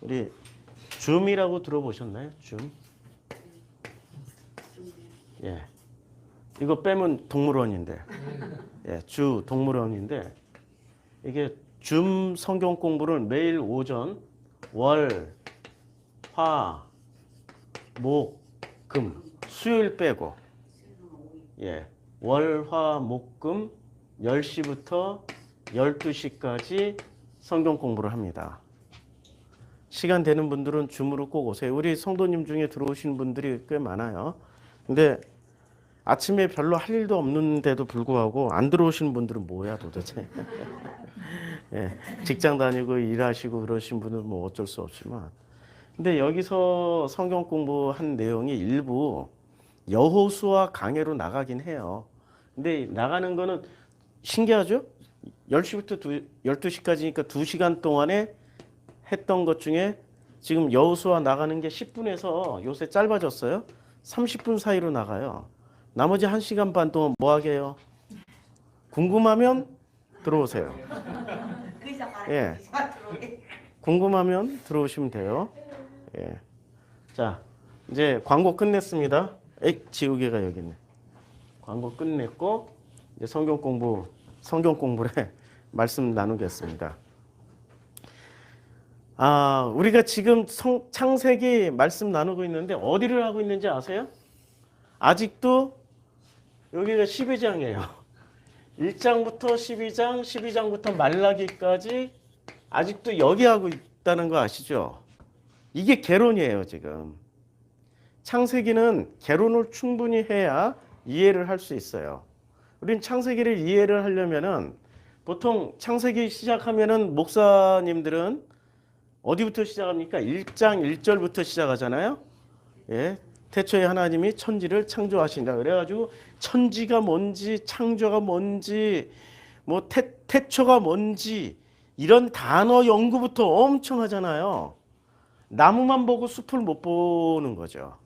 우리 줌이라고 들어보셨나요? 줌? 예. 이거 빼면 동물원인데. 예, 주 동물원인데 이게 줌 성경 공부를 매일 오전 월, 화, 목, 금, 수요일 빼고 예. 월, 화, 목, 금 10시부터 12시까지 성경 공부를 합니다. 시간 되는 분들은 줌으로 꼭 오세요. 우리 성도님 중에 들어오신 분들이 꽤 많아요. 근데 아침에 별로 할 일도 없는데도 불구하고 안 들어오시는 분들은 뭐야 도대체. 예, 직장 다니고 일하시고 그러신 분은 뭐 어쩔 수 없지만. 근데 여기서 성경 공부한 내용이 일부 여호수아 강해로 나가긴 해요. 근데 나가는 거는 신기하죠? 10시부터 12시까지니까 2시간 동안에 했던 것 중에 지금 여호수아 나가는 게 10분에서 요새 짧아졌어요. 30분 사이로 나가요. 나머지 1시간 반 동안 뭐 하게 해요? 궁금하면 들어오세요. 예. 궁금하면 들어오시면 돼요. 예. 자, 이제 광고 끝냈습니다. 지우개가 여기 있네. 광고 끝냈고 이제 성경 공부를 말씀 나누겠습니다. 우리가 지금 창세기 말씀 나누고 있는데 어디를 하고 있는지 아세요? 아직도 여기가 12장이에요. 1장부터 12장, 12장부터 말라기까지 아직도 여기 하고 있다는 거 아시죠? 이게 개론이에요, 지금. 창세기는 개론을 충분히 해야 이해를 할 수 있어요. 우린 창세기를 이해를 하려면은 보통 창세기 시작하면은 목사님들은 어디부터 시작합니까? 1장 1절부터 시작하잖아요. 예. 태초에 하나님이 천지를 창조하신다. 그래가지고 천지가 뭔지, 창조가 뭔지, 뭐 태초가 뭔지 이런 단어 연구부터 엄청 하잖아요. 나무만 보고 숲을 못 보는 거죠.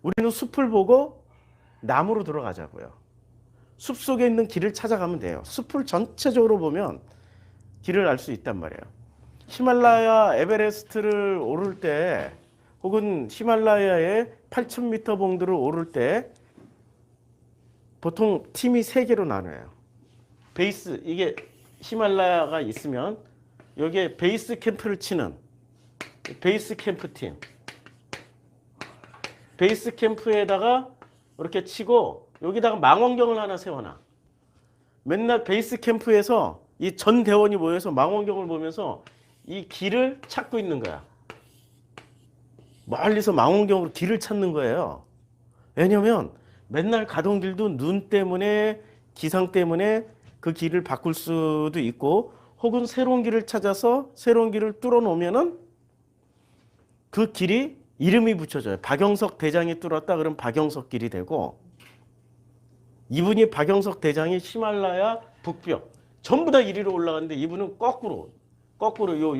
우리는 숲을 보고 나무로 들어가자고요. 숲 속에 있는 길을 찾아가면 돼요. 숲을 전체적으로 보면 길을 알 수 있단 말이에요. 히말라야 에베레스트를 오를 때 혹은 히말라야의 8,000m 봉들을 오를 때 보통 팀이 3개로 나눠요. 베이스, 이게 히말라야가 있으면 여기에 베이스 캠프를 치는 베이스 캠프 팀. 베이스 캠프에다가 이렇게 치고 여기다가 망원경을 하나 세워놔. 맨날 베이스 캠프에서 이 전 대원이 모여서 망원경을 보면서 이 길을 찾고 있는 거야. 멀리서 망원경으로 길을 찾는 거예요. 왜냐면 맨날 가던 길도 눈 때문에 기상 때문에 그 길을 바꿀 수도 있고 혹은 새로운 길을 찾아서 새로운 길을 뚫어 놓으면은 그 길이 이름이 붙여져요. 박영석 대장이 뚫었다 그러면 박영석 길이 되고 이분이 박영석 대장이 히말라야 북벽 전부 다 이리로 올라갔는데 이분은 거꾸로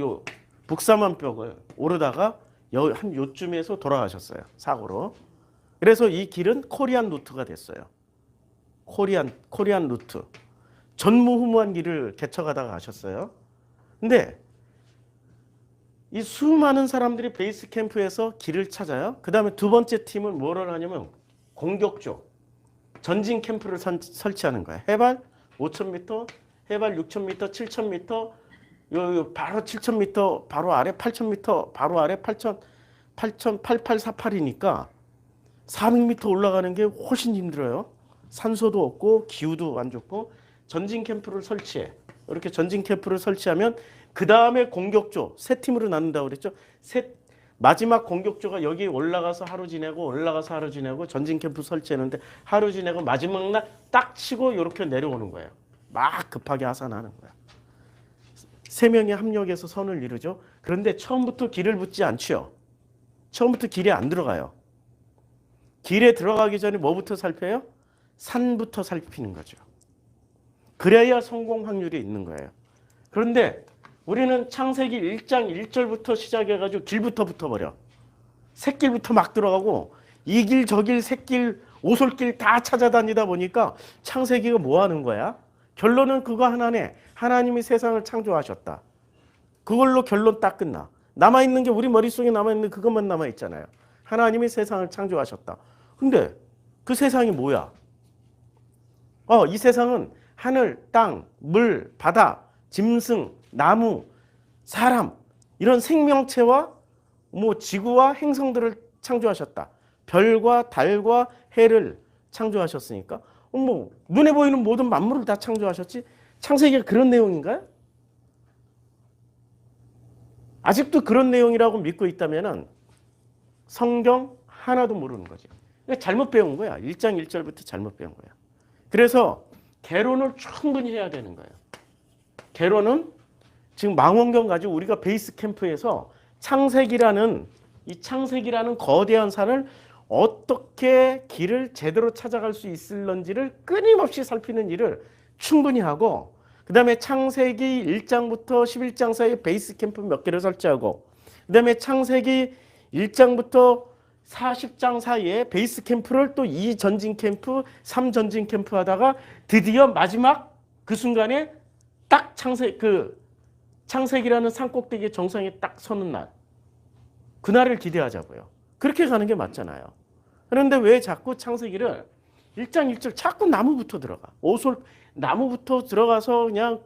요 북사만 벽을 오르다가 한 요쯤에서 돌아가셨어요. 사고로. 그래서 이 길은 코리안 루트가 됐어요. 코리안 루트. 전무후무한 길을 개척하다가 가셨어요. 근데 이 수많은 사람들이 베이스 캠프에서 길을 찾아요. 그 다음에 두 번째 팀은 뭐를 하냐면 공격조. 전진 캠프를 설치하는 거예요. 해발 5,000m, 해발 6,000m, 7,000m, 요 바로 7,000m, 바로 아래 8,000m, 바로 아래 8848이니까 400m 올라가는 게 훨씬 힘들어요. 산소도 없고 기후도 안 좋고 전진 캠프를 설치해. 이렇게 전진 캠프를 설치하면 그 다음에 공격조 세 팀으로 나눈다고 그랬죠. 마지막 공격조가 여기 올라가서 하루 지내고 올라가서 하루 지내고 전진 캠프 설치했는데 하루 지내고 마지막 날 딱 치고 이렇게 내려오는 거예요. 막 급하게 하산하는 거야. 3명이 합력해서 선을 이루죠. 그런데 처음부터 길을 붙지 않죠. 처음부터 길에 안 들어가요. 길에 들어가기 전에 뭐부터 살펴요? 산부터 살피는 거죠. 그래야 성공 확률이 있는 거예요. 그런데 우리는 창세기 1장 1절부터 시작해가지고 길부터 붙어버려. 샛길부터 막 들어가고 이 길 저 길 샛길 오솔길 다 찾아다니다 보니까 창세기가 뭐 하는 거야? 결론은 그거 하나네. 하나님이 세상을 창조하셨다. 그걸로 결론 딱 끝나. 남아있는 게 우리 머릿속에 남아있는 그것만 남아있잖아요. 하나님이 세상을 창조하셨다. 근데 그 세상이 뭐야? 이 세상은 하늘, 땅, 물, 바다, 짐승, 나무, 사람 이런 생명체와 뭐 지구와 행성들을 창조하셨다. 별과 달과 해를 창조하셨으니까 뭐 눈에 보이는 모든 만물을 다 창조하셨지. 창세기가 그런 내용인가요? 아직도 그런 내용이라고 믿고 있다면은 성경 하나도 모르는 거죠. 잘못 배운 거야. 1장 1절부터 잘못 배운 거야. 그래서 개론을 충분히 해야 되는 거예요. 개론은 지금 망원경 가지고 우리가 베이스 캠프에서 창세기라는 거대한 산을 어떻게 길을 제대로 찾아갈 수 있을런지를 끊임없이 살피는 일을 충분히 하고, 그 다음에 창세기 1장부터 11장 사이에 베이스 캠프 몇 개를 설치하고, 그 다음에 창세기 1장부터 40장 사이에 베이스 캠프를 또 2 전진 캠프, 3 전진 캠프 하다가 드디어 마지막 그 순간에 딱 창세기라는 산꼭대기 정상에 딱 서는 날, 그날을 기대하자고요. 그렇게 가는 게 맞잖아요. 그런데 왜 자꾸 창세기를 1장 1절 자꾸 나무부터 들어가. 나무부터 들어가서 그냥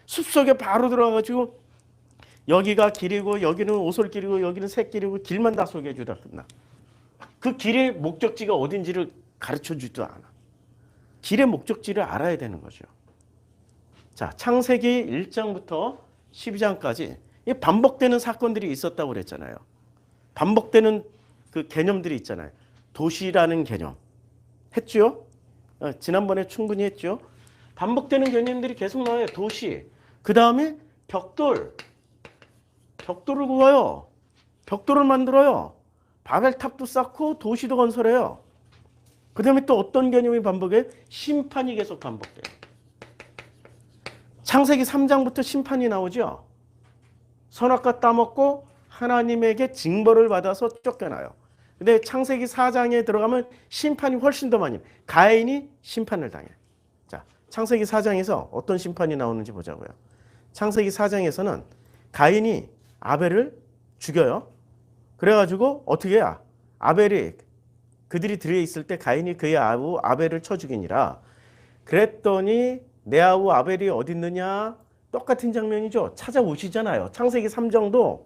숲속에 바로 들어가가지고 여기가 길이고 여기는 오솔길이고 여기는 새길이고 길만 다 소개해 주다 끝나. 그 길의 목적지가 어딘지를 가르쳐 주지도 않아. 길의 목적지를 알아야 되는 거죠. 자, 창세기 1장부터 12장까지 반복되는 사건들이 있었다고 그랬잖아요. 반복되는 그 개념들이 있잖아요. 도시라는 개념. 했죠? 지난번에 충분히 했죠? 반복되는 개념들이 계속 나와요. 도시. 그 다음에 벽돌을 구워요. 벽돌을 만들어요. 바벨탑도 쌓고 도시도 건설해요. 그 다음에 또 어떤 개념이 반복해요? 심판이 계속 반복돼요. 창세기 3장부터 심판이 나오죠. 선악과 따먹고 하나님에게 징벌을 받아서 쫓겨나요. 근데 창세기 4장에 들어가면 심판이 훨씬 더 많이, 가인이 심판을 당해. 자, 창세기 4장에서 어떤 심판이 나오는지 보자고요. 창세기 4장에서는 가인이 아벨을 죽여요. 그래가지고 어떻게 해야? 아벨이 그들이 들어있을 때 가인이 그의 아우 아벨을 쳐 죽이니라. 그랬더니 내 아우 아벨이 어디 있느냐? 똑같은 장면이죠. 찾아오시잖아요. 창세기 3장도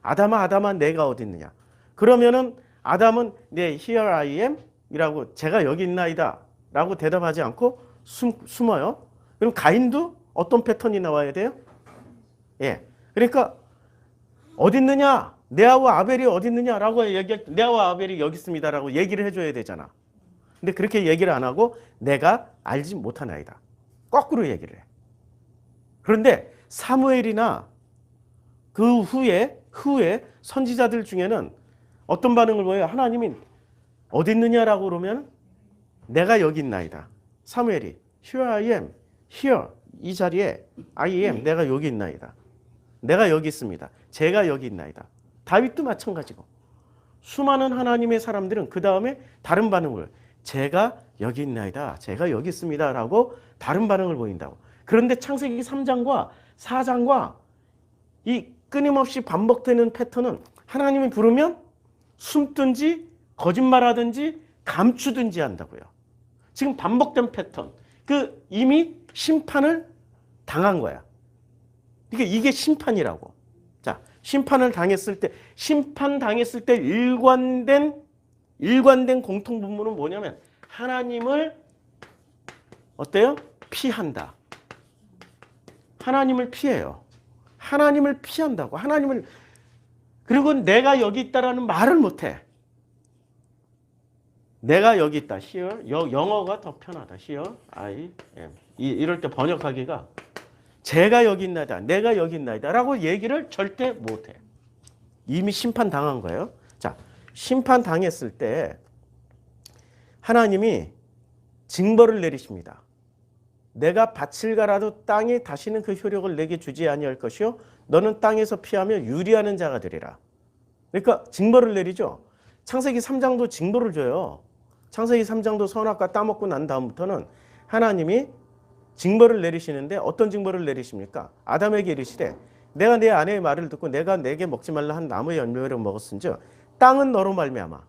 아담아 내가 어디 있느냐? 그러면은 아담은 네 here I am 이라고 제가 여기 있나이다 라고 대답하지 않고 숨어요. 그럼 가인도 어떤 패턴이 나와야 돼요? 예. 그러니까 어디 있느냐? 내 아우 아벨이 어디 있느냐라고 얘기할 때 내 아우 아벨이 여기 있습니다라고 얘기를 해줘야 되잖아. 근데 그렇게 얘기를 안 하고 내가 알지 못하나이다. 거꾸로 얘기를 해. 그런데 사무엘이나 그 후에 선지자들 중에는 어떤 반응을 보여요? 하나님이 어디 있느냐라고 그러면 내가 여기 있나이다. 사무엘이 here I am, here 이 자리에 I am 내가 여기 있나이다. 내가 여기 있습니다. 제가 여기 있나이다. 다윗도 마찬가지고 수많은 하나님의 사람들은 그 다음에 다른 반응을 제가 여기 있나이다. 제가 여기 있습니다. 라고 다른 반응을 보인다고. 그런데 창세기 3장과 4장과 이 끊임없이 반복되는 패턴은 하나님이 부르면 숨든지 거짓말하든지 감추든지 한다고요. 지금 반복된 패턴. 그 이미 심판을 당한 거야. 그러니까 이게 심판이라고. 자, 심판을 당했을 때 일관된 공통 분모는 뭐냐면 하나님을 어때요? 피한다. 하나님을 피해요. 하나님을 피한다고. 그리고 내가 여기 있다라는 말을 못해. 내가 여기 있다. here. 영어가 더 편하다. here, I am. 이럴 때 번역하기가 제가 여기 있나이다. 내가 여기 있나이다. 라고 얘기를 절대 못해. 이미 심판당한 거예요. 자, 심판당했을 때 하나님이 징벌을 내리십니다. 내가 밭을 갈아도 땅이 다시는 그 효력을 내게 주지 아니할 것이요 너는 땅에서 피하며 유리하는 자가 되리라. 그러니까 징벌을 내리죠. 창세기 3장도 징벌을 줘요. 창세기 3장도 선악과 따먹고 난 다음부터는 하나님이 징벌을 내리시는데 어떤 징벌을 내리십니까? 아담에게 이르시되 내가 내 아내의 말을 듣고 내가 내게 먹지 말라 한 나무의 열매를 먹었은즉 땅은 너로 말미암아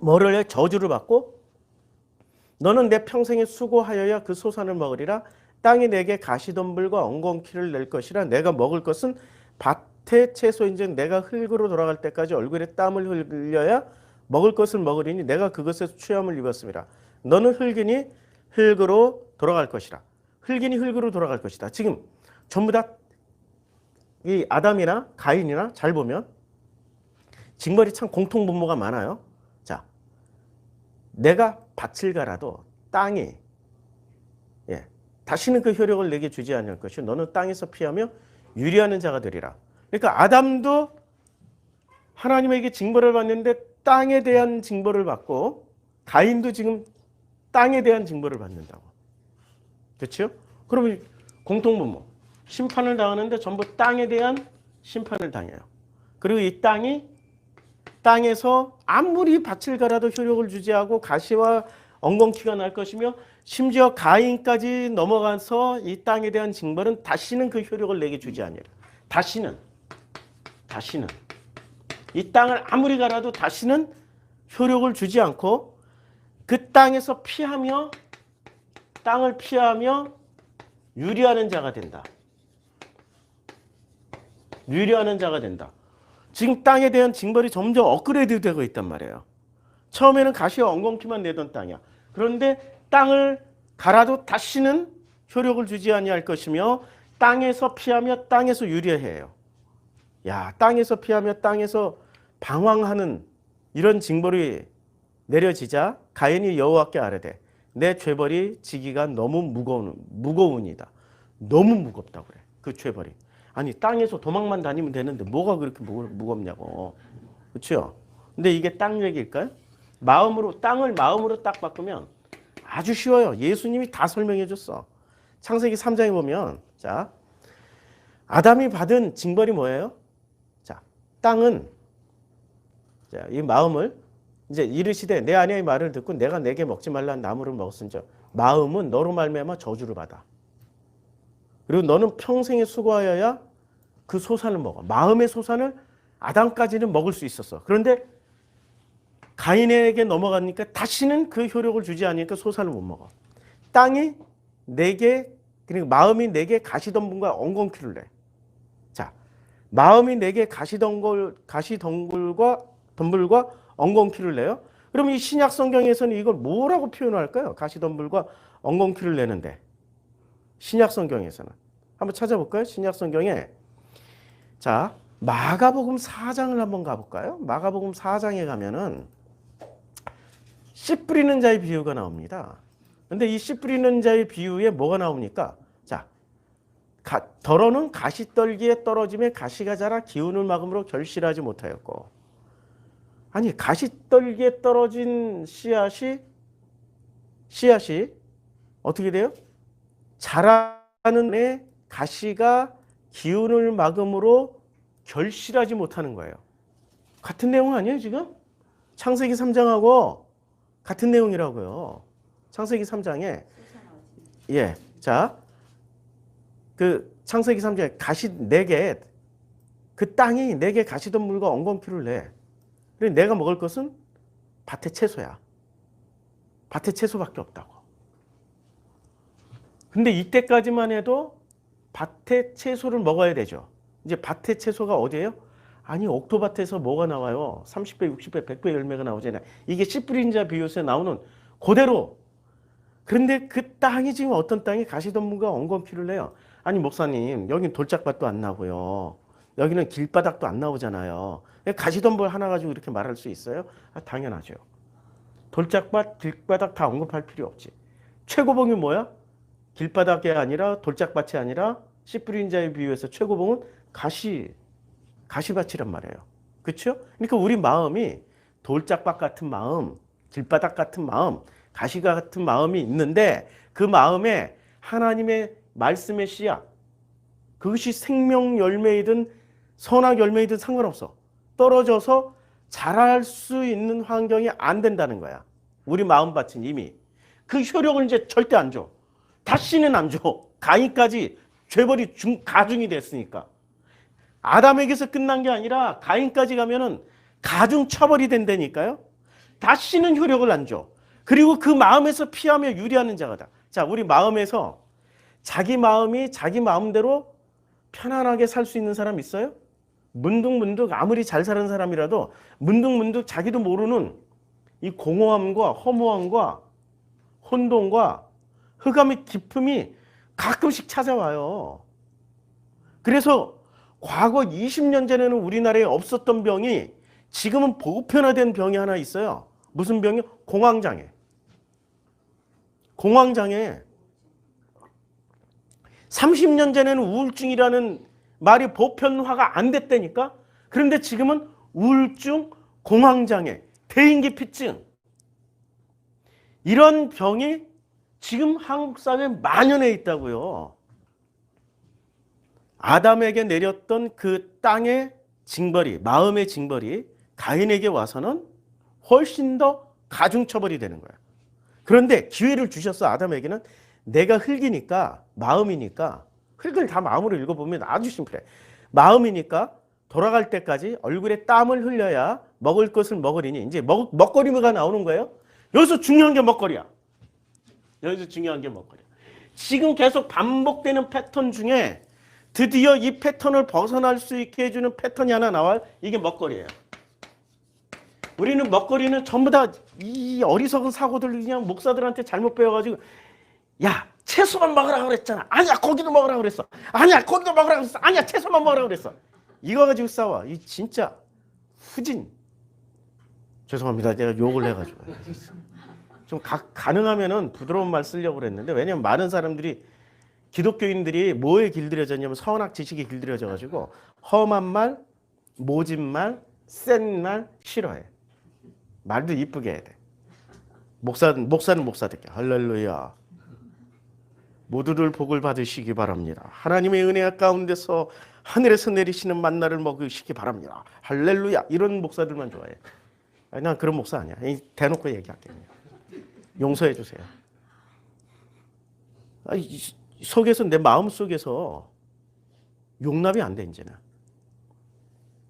뭐를 해? 저주를 받고 너는 내 평생에 수고하여야 그 소산을 먹으리라. 땅이 내게 가시덤불과 엉겅퀴를 낼 것이라. 내가 먹을 것은 밭의 채소인즉 내가 흙으로 돌아갈 때까지 얼굴에 땀을 흘려야 먹을 것을 먹으리니 내가 그것에서 취함을 입었습니다. 너는 흙이니 흙으로 돌아갈 것이라. 흙이니 흙으로 돌아갈 것이다. 지금 전부 다 이 아담이나 가인이나 잘 보면 징벌이 참 공통분모가 많아요. 자, 내가 밭을 갈아도 땅이 다시는 그 효력을 내게 주지 않을 것이요 너는 땅에서 피하며 유리하는 자가 되리라. 그러니까 아담도 하나님에게 징벌을 받는데 땅에 대한 징벌을 받고 가인도 지금 땅에 대한 징벌을 받는다고. 그렇죠? 그러면 공통분모. 심판을 당하는데 전부 땅에 대한 심판을 당해요. 그리고 이 땅에서 아무리 밭을 갈아도 효력을 주지 않고 가시와 엉겅퀴가 날 것이며 심지어 가인까지 넘어가서 이 땅에 대한 징벌은 다시는 그 효력을 내게 주지 아니라. 다시는 이 땅을 아무리 갈아도 다시는 효력을 주지 않고 그 땅에서 땅을 피하며 유리하는 자가 된다. 유리하는 자가 된다. 지금 땅에 대한 징벌이 점점 업그레이드 되고 있단 말이에요. 처음에는 가시와 엉겅퀴만 내던 땅이야. 그런데 땅을 갈아도 다시는 효력을 주지 아니할 것이며 땅에서 피하며 땅에서 유리해요. 야, 땅에서 피하며 땅에서 방황하는 이런 징벌이 내려지자 가인이 여호와께 아뢰되 내 죄벌이 지기가 너무 무거우니이다. 너무 무겁다고 그래. 그 죄벌이. 아니 땅에서 도망만 다니면 되는데 뭐가 그렇게 무겁냐고. 그렇죠? 근데 이게 땅 얘기일까요? 땅을 마음으로 딱 바꾸면 아주 쉬워요. 예수님이 다 설명해 줬어. 창세기 3장에 보면 자 아담이 받은 징벌이 뭐예요? 자 땅은 이 마음을 이제 이르시되 내 아내의 말을 듣고 내가 내게 먹지 말라는 나무를 먹었은즉 마음은 너로 말미암아 저주를 받아. 그리고 너는 평생에 수고하여야 그 소산을 먹어. 마음의 소산을 아담까지는 먹을 수 있었어. 그런데 가인에게 넘어가니까 다시는 그 효력을 주지 않으니까 소산을 못 먹어. 땅이 내게 그리고 마음이 내게 가시덤불과 엉겅퀴를 내. 자, 마음이 내게 가시덤불과 엉겅퀴를 내요. 그럼 이 신약 성경에서는 이걸 뭐라고 표현할까요? 가시덤불과 엉겅퀴를 내는데. 신약 성경에서는 한번 찾아볼까요? 신약 성경에 자 마가복음 4장을 한번 가볼까요? 마가복음 4장에 가면은 씨 뿌리는 자의 비유가 나옵니다. 근데 이 씨 뿌리는 자의 비유에 뭐가 나옵니까? 자, 더러는 가시떨기에 떨어짐에 가시가 자라 기운을 막음으로 결실하지 못하였고. 아니 가시떨기에 떨어진 씨앗이 어떻게 돼요? 자라는 애 가시가 기운을 막음으로 결실하지 못하는 거예요. 같은 내용 아니에요 지금? 창세기 3장하고 같은 내용이라고요. 창세기 3장에 자, 그 창세기 3장에 가시 내게 그 땅이 내게 가시덤불과 엉겅퀴를 내. 그래 내가 먹을 것은 밭의 채소야. 밭의 채소밖에 없다고. 근데 이때까지만 해도 밭의 채소를 먹어야 되죠. 이제 밭의 채소가 어디예요? 아니 옥토밭에서 뭐가 나와요? 30배, 60배, 100배 열매가 나오잖아요. 이게 씨 뿌린 자 비유에 나오는 그대로. 그런데 그 땅이 지금 어떤 땅이 가시덤불과 엉겅퀴를 내요. 아니 목사님 여긴 돌짝밭도 안 나고요. 여기는 길바닥도 안 나오잖아요. 가시덤불 하나 가지고 이렇게 말할 수 있어요? 당연하죠. 돌짝밭, 길바닥 다 언급할 필요 없지. 최고봉이 뭐야? 길바닥이 아니라 돌짝밭이 아니라 씨 뿌린 자의 비유에서 최고봉은 가시밭이란 말이에요. 그렇죠? 그러니까 우리 마음이 돌짝밭 같은 마음, 길바닥 같은 마음, 가시 같은 마음이 있는데 그 마음에 하나님의 말씀의 씨앗, 그것이 생명 열매이든 선악 열매이든 상관없어. 떨어져서 자랄 수 있는 환경이 안 된다는 거야. 우리 마음밭은 이미. 그 효력을 이제 절대 안 줘. 다시는 안 줘. 가인까지 죄벌이 가중이 됐으니까. 아담에게서 끝난 게 아니라 가인까지 가면은 가중 처벌이 된다니까요. 다시는 효력을 안 줘. 그리고 그 마음에서 피하며 유리하는 자가다. 자, 우리 마음에서 자기 마음이 자기 마음대로 편안하게 살 수 있는 사람 있어요? 문득문득 아무리 잘 사는 사람이라도 문득문득 자기도 모르는 이 공허함과 허무함과 혼돈과 흑암의 깊음이 가끔씩 찾아와요. 그래서 과거 20년 전에는 우리나라에 없었던 병이 지금은 보편화된 병이 하나 있어요. 무슨 병이요? 공황장애. 공황장애. 30년 전에는 우울증이라는 말이 보편화가 안 됐다니까? 그런데 지금은 우울증, 공황장애, 대인기피증 이런 병이 지금 한국 사회에 만연해 있다고요. 아담에게 내렸던 그 땅의 징벌이, 마음의 징벌이 가인에게 와서는 훨씬 더 가중처벌이 되는 거야. 그런데 기회를 주셨어. 아담에게는. 내가 흙이니까, 마음이니까, 흙을 다 마음으로 읽어보면 아주 심플해. 마음이니까 돌아갈 때까지 얼굴에 땀을 흘려야 먹을 것을 먹으리니 이제 먹거리가 나오는 거예요. 여기서 중요한 게 먹거리야. 여기서 중요한 게 먹거리야. 지금 계속 반복되는 패턴 중에 드디어 이 패턴을 벗어날 수 있게 해주는 패턴이 하나 나와요. 이게 먹거리예요. 우리는 먹거리는 전부 다 이 어리석은 사고들 그냥 목사들한테 잘못 배워가지고 야 채소만 먹으라 그랬잖아. 아니야 고기도 먹으라 그랬어. 아니야 고기도 먹으라 그랬어. 아니야 채소만 먹으라 그랬어. 이거 가지고 싸워. 이 진짜 후진. 죄송합니다. 제가 욕을 해가지고. 좀 가능하면은 부드러운 말 쓰려고 그랬는데 왜냐면 많은 사람들이 기독교인들이 뭐에 길들여졌냐면 서원학 지식에 길들여져가지고 험한 말, 모진 말, 센 말 싫어해. 말도 이쁘게 해야 돼. 목사는 목사답게 할렐루야. 모두들 복을 받으시기 바랍니다. 하나님의 은혜 가운데서 하늘에서 내리시는 만나를 먹으시기 바랍니다. 할렐루야. 이런 목사들만 좋아해. 아니, 난 그런 목사 아니야. 대놓고 얘기할게. 용서해 주세요. 속에서 내 마음 속에서 용납이 안 돼 이제는.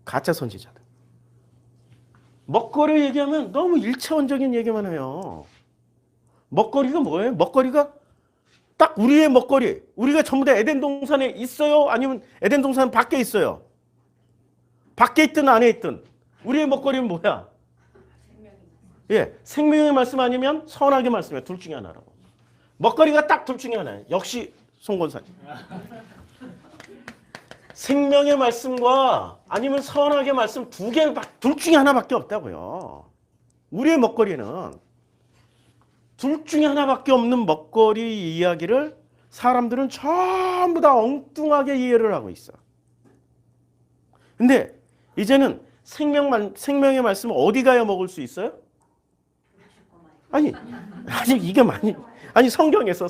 가짜 선지자들. 먹거리 얘기하면 너무 일차원적인 얘기만 해요. 먹거리가 뭐예요? 먹거리가 딱 우리의 먹거리. 우리가 전부 다 에덴 동산에 있어요? 아니면 에덴 동산 밖에 있어요? 밖에 있든 안에 있든 우리의 먹거리는 뭐야? 예, 생명의 말씀 아니면 선악의 말씀이야. 둘 중에 하나라고. 먹거리가 딱 둘 중에 하나예요. 역시 송건사님. 생명의 말씀과 아니면 선악의 말씀 둘 중에 하나밖에 없다고요. 우리의 먹거리는 둘 중에 하나밖에 없는 먹거리 이야기를 사람들은 전부 다 엉뚱하게 이해를 하고 있어. 근데 이제는 생명의 말씀을 어디 가야 먹을 수 있어요? 아니 이게 아니 성경에서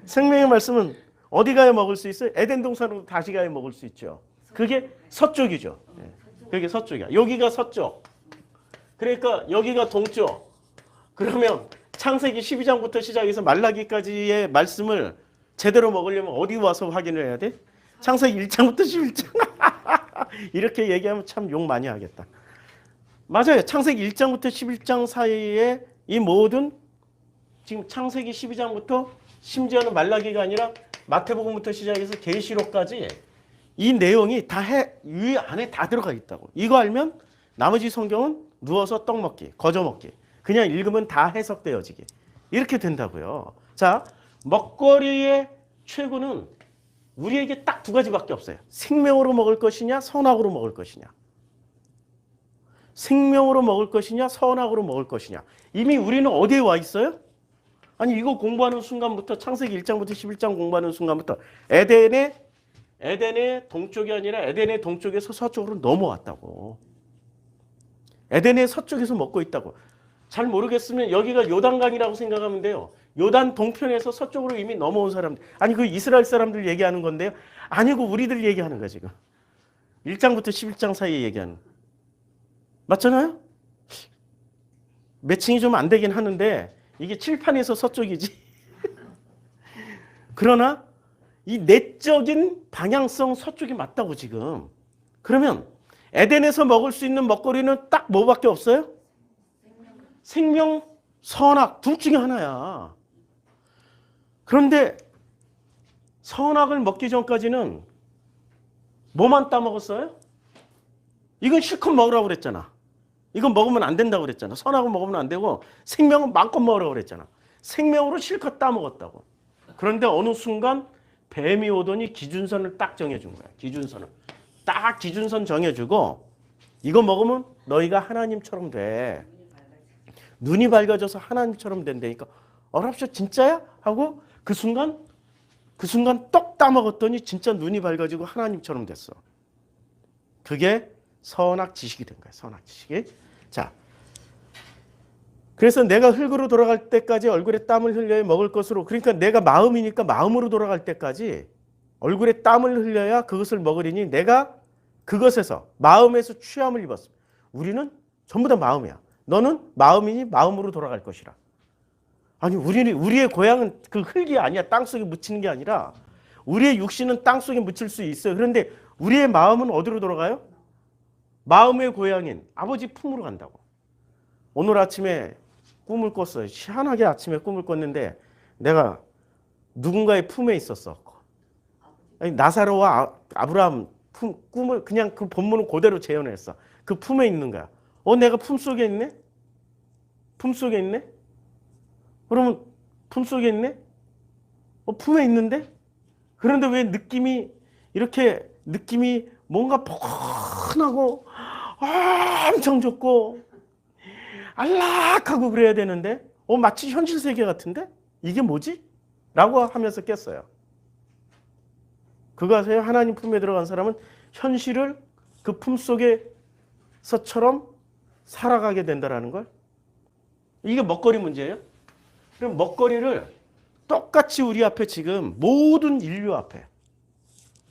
생명의 말씀은 어디 가야 먹을 수 있어요? 에덴 동산으로 다시 가야 먹을 수 있죠. 그게 서쪽이죠. 그게 서쪽이야. 여기가 서쪽. 그러니까 여기가 동쪽. 그러면 창세기 12장부터 시작해서 말라기까지의 말씀을 제대로 먹으려면 어디 와서 확인을 해야 돼? 창세기 1장부터 11장. 이렇게 얘기하면 참 욕 많이 하겠다. 맞아요. 창세기 1장부터 11장 사이에 이 모든 지금 창세기 12장부터 심지어는 말라기가 아니라 마태복음부터 시작해서 계시록까지 이 내용이 다 이 안에 다 들어가 있다고. 이거 알면 나머지 성경은 누워서 떡 먹기, 거저 먹기. 그냥 읽으면 다 해석되어지게. 이렇게 된다고요. 자, 먹거리의 최고는 우리에게 딱 두 가지밖에 없어요. 생명으로 먹을 것이냐, 선악으로 먹을 것이냐. 생명으로 먹을 것이냐, 선악으로 먹을 것이냐. 이미 우리는 어디에 와 있어요? 아니 이거 공부하는 순간부터 창세기 1장부터 11장 공부하는 순간부터 에덴의 동쪽이 아니라 에덴의 동쪽에서 서쪽으로 넘어왔다고. 에덴의 서쪽에서 먹고 있다고. 잘 모르겠으면 여기가 요단강이라고 생각하면 돼요. 요단 동편에서 서쪽으로 이미 넘어온 사람들. 아니 그 이스라엘 사람들 얘기하는 건데요. 아니고 우리들 얘기하는 거야 지금. 1장부터 11장 사이에 얘기하는. 맞잖아요? 매칭이 좀 안 되긴 하는데 이게 칠판에서 서쪽이지. 그러나 이 내적인 방향성 서쪽이 맞다고 지금. 그러면 에덴에서 먹을 수 있는 먹거리는 딱 뭐밖에 없어요? 생명, 선악 둘 중에 하나야. 그런데 선악을 먹기 전까지는 뭐만 따먹었어요? 이건 실컷 먹으라고 그랬잖아. 이건 먹으면 안 된다고 그랬잖아. 선악은 먹으면 안 되고 생명은 마음껏 먹으라고 그랬잖아. 생명으로 실컷 따먹었다고. 그런데 어느 순간 뱀이 오더니 기준선을 딱 정해준 거야. 기준선을. 딱 기준선 정해주고 이거 먹으면 너희가 하나님처럼 돼. 눈이 밝아져서 하나님처럼 된다니까. 어랍쇼 진짜야? 하고 그 순간 떡 따먹었더니 진짜 눈이 밝아지고 하나님처럼 됐어. 그게 선악 지식이 된 거야. 선악 지식이. 자, 그래서 내가 흙으로 돌아갈 때까지 얼굴에 땀을 흘려야 먹을 것으로, 그러니까 내가 마음이니까 마음으로 돌아갈 때까지 얼굴에 땀을 흘려야 그것을 먹으리니 내가 그것에서 마음에서 취함을 입었어. 우리는 전부 다 마음이야. 너는 마음이니 마음으로 돌아갈 것이라. 아니 우리의 고향은 그 흙이 아니야. 땅속에 묻히는 게 아니라 우리의 육신은 땅속에 묻힐 수 있어요. 그런데 우리의 마음은 어디로 돌아가요? 마음의 고향인 아버지 품으로 간다고. 오늘 아침에 꿈을 꿨어요. 희한하게 아침에 꿈을 꿨는데 내가 누군가의 품에 있었어. 나사로와 아브라함 꿈을 그냥 그 본문을 그대로 재현했어. 그 품에 있는 거야. 내가 품속에 있네? 품속에 있네? 그러면 품속에 있네? 품에 있는데? 그런데 왜 느낌이 뭔가 포근하고 엄청 좋고 안락하고 그래야 되는데 마치 현실 세계 같은데? 이게 뭐지? 라고 하면서 깼어요. 그거 아세요? 하나님 품에 들어간 사람은 현실을 그 품속에서처럼 살아가게 된다는 걸. 이게 먹거리 문제예요. 그럼 먹거리를 똑같이 우리 앞에 지금 모든 인류 앞에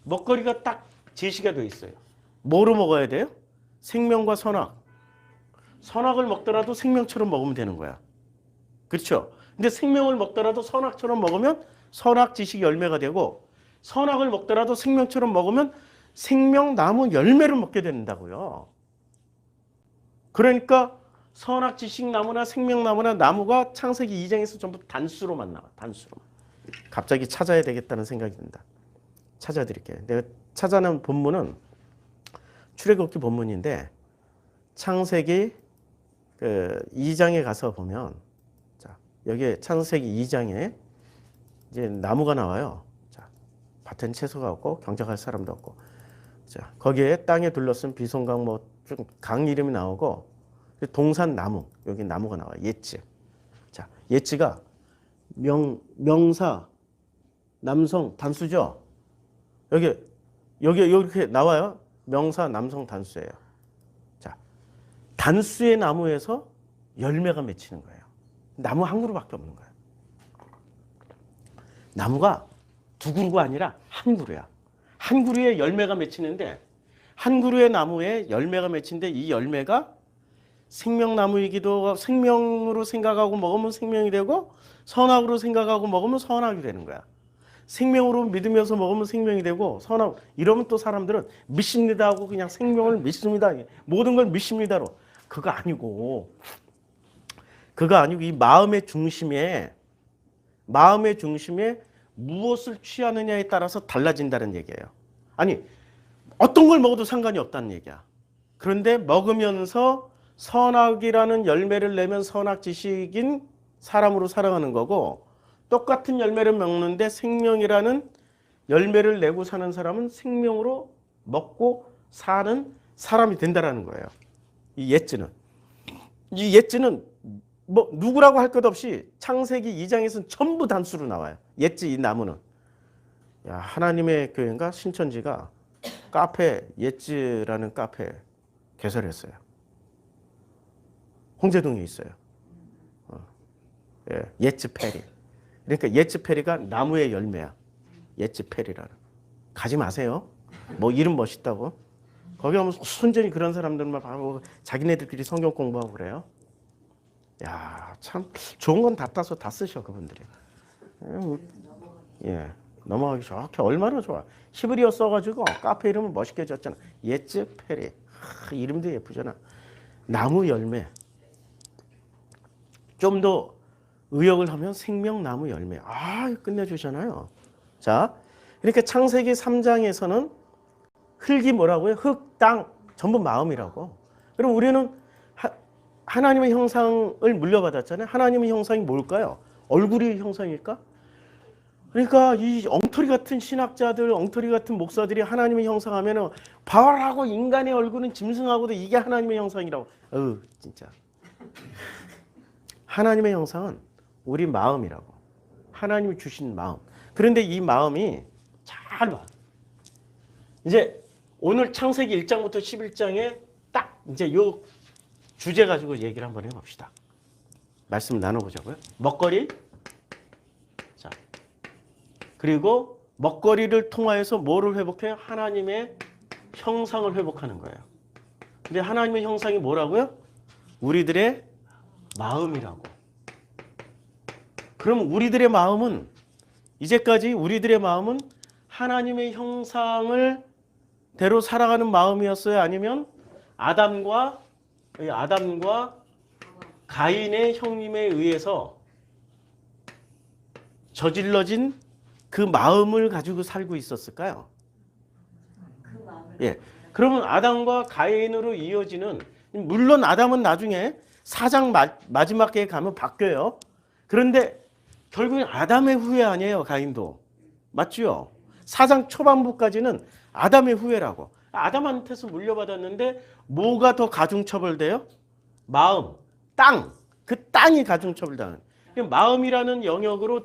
먹거리가 딱 제시가 되어 있어요. 뭐로 먹어야 돼요? 생명과 선악. 선악을 먹더라도 생명처럼 먹으면 되는 거야. 그렇죠? 근데 생명을 먹더라도 선악처럼 먹으면 선악 지식 열매가 되고, 선악을 먹더라도 생명처럼 먹으면 생명나무 열매를 먹게 된다고요. 그러니까 선악 지식 나무나 생명나무나 나무가 창세기 2장에서 전부 단수로만 나와. 단수로만. 갑자기 찾아야 되겠다는 생각이 든다. 찾아드릴게요. 내가 찾아낸 본문은 출애굽기 본문인데 창세기 2장에 가서 보면, 자, 여기 창세기 2장에 이제 나무가 나와요. 자, 밭엔 채소가 없고 경작할 사람도 없고, 자, 거기에 땅에 둘러쓴 비송강 좀 강 이름이 나오고, 동산 나무, 여기 나무가 나와요. 예지. 자, 예지가 명사 남성 단수죠. 여기 이렇게 나와요. 명사 남성 단수예요. 자, 단수의 나무에서 열매가 맺히는 거예요. 나무 한 그루밖에 없는 거예요. 나무가 두 그루가 아니라 한 그루야. 한 그루에 열매가 맺히는데, 한 그루의 나무에 열매가 맺힌데 이 열매가 생명나무이기도 하고, 생명으로 생각하고 먹으면 생명이 되고 선악으로 생각하고 먹으면 선악이 되는 거야. 생명으로 믿으면서 먹으면 생명이 되고 선악, 이러면 또 사람들은 믿습니다 하고 그냥 생명을 믿습니다, 모든 걸 믿습니다로. 그거 아니고 이 마음의 중심에 무엇을 취하느냐에 따라서 달라진다는 얘기예요. 아니, 어떤 걸 먹어도 상관이 없다는 얘기야. 그런데 먹으면서 선악이라는 열매를 내면 선악 지식인 사람으로 살아가는 거고, 똑같은 열매를 먹는데 생명이라는 열매를 내고 사는 사람은 생명으로 먹고 사는 사람이 된다라는 거예요. 이 예지는 뭐 누구라고 할 것 없이 창세기 2장에서는 전부 단수로 나와요. 예지 이 나무는. 야, 하나님의 교회인가 신천지가 카페 예지라는 카페 개설했어요. 홍제동에 있어요. 예지 페리. 그러니까 예지 페리가 나무의 열매야. 예지 페리라는. 가지 마세요. 뭐 이름 멋있다고. 거기 가면 순전히 그런 사람들만 봐고 자기네들끼리 성경 공부하고 그래요. 야, 참 좋은 건 다 따서 다 쓰셔 그분들이. 예, 넘어가기 좋게 얼마나 좋아. 히브리어 써가지고 카페 이름을 멋있게 졌잖아. 예츠 페리. 이름도 예쁘잖아. 나무 열매. 좀 더 의역을 하면 생명나무 열매. 끝내주잖아요. 자, 이렇게 창세기 3장에서는 흙이 뭐라고요? 흙, 땅, 전부 마음이라고. 그럼 우리는 하나님의 형상을 물려받았잖아요. 하나님의 형상이 뭘까요? 얼굴이 형상일까? 그러니까 이 엉터리 같은 신학자들, 엉터리 같은 목사들이 하나님의 형상하면은 바울하고 인간의 얼굴은 짐승하고도 이게 하나님의 형상이라고. 진짜. 하나님의 형상은 우리 마음이라고. 하나님이 주신 마음. 그런데 이 마음이 잘 봐. 이제 오늘 창세기 1장부터 11장에 딱 이제 요 주제 가지고 얘기를 한번 해봅시다. 말씀 나눠보자고요. 먹거리. 자, 그리고 먹거리를 통하여서 뭐를 회복해요? 하나님의 형상을 회복하는 거예요. 근데 하나님의 형상이 뭐라고요? 우리들의 마음이라고. 그럼 우리들의 마음은 이제까지 우리들의 마음은 하나님의 형상을 대로 살아가는 마음이었어요? 아니면 아담과 가인의 형님에 의해서 저질러진 그 마음을 가지고 살고 있었을까요? 예. 그러면 아담과 가인으로 이어지는, 물론 아담은 나중에 4장 마지막에 가면 바뀌어요. 그런데 결국엔 아담의 후예 아니에요, 가인도. 맞죠? 4장 초반부까지는 아담의 후예라고. 아담한테서 물려받았는데 뭐가 더 가중처벌돼요? 마음, 땅. 그 땅이 가중처벌당하는. 마음이라는 영역으로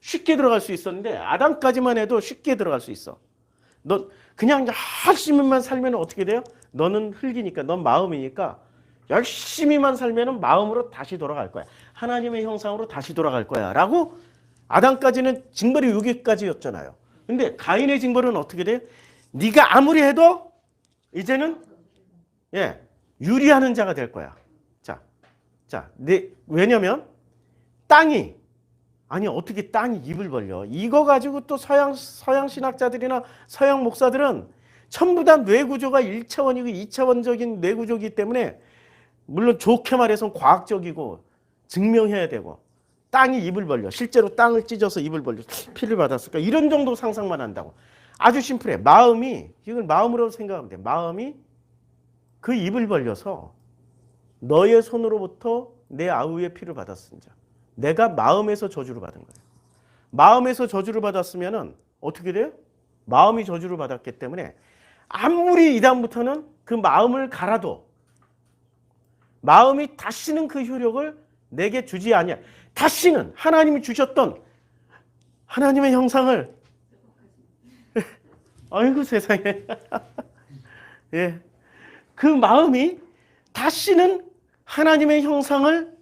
쉽게 들어갈 수 있었는데 아담까지만 해도 쉽게 들어갈 수 있어. 너 그냥 열심히만 살면 어떻게 돼요? 너는 흙이니까, 넌 마음이니까 열심히만 살면 마음으로 다시 돌아갈 거야. 하나님의 형상으로 다시 돌아갈 거야. 라고 아담까지는 징벌이 6위까지였잖아요. 근데 가인의 징벌은 어떻게 돼요? 네가 아무리 해도 이제는 유리하는 자가 될 거야. 왜냐면 땅이 어떻게 땅이 입을 벌려? 이거 가지고 또 서양 신학자들이나 서양 목사들은 전부 다 뇌구조가 1차원이고 2차원적인 뇌구조이기 때문에 물론 좋게 말해서 과학적이고 증명해야 되고 땅이 입을 벌려. 실제로 땅을 찢어서 입을 벌려. 피를 받았을까? 이런 정도 상상만 한다고. 아주 심플해. 이걸 마음으로 생각하면 돼. 마음이 그 입을 벌려서 너의 손으로부터 내 아우의 피를 받았은자. 내가 마음에서 저주를 받은 거예요. 마음에서 저주를 받았으면은 어떻게 돼요? 마음이 저주를 받았기 때문에 아무리 이다음부터는 그 마음을 갈아도 마음이 다시는 그 효력을 내게 주지 아니야. 다시는 하나님이 주셨던 하나님의 형상을 아이고 세상에. 예. 그 마음이 다시는 하나님의 형상을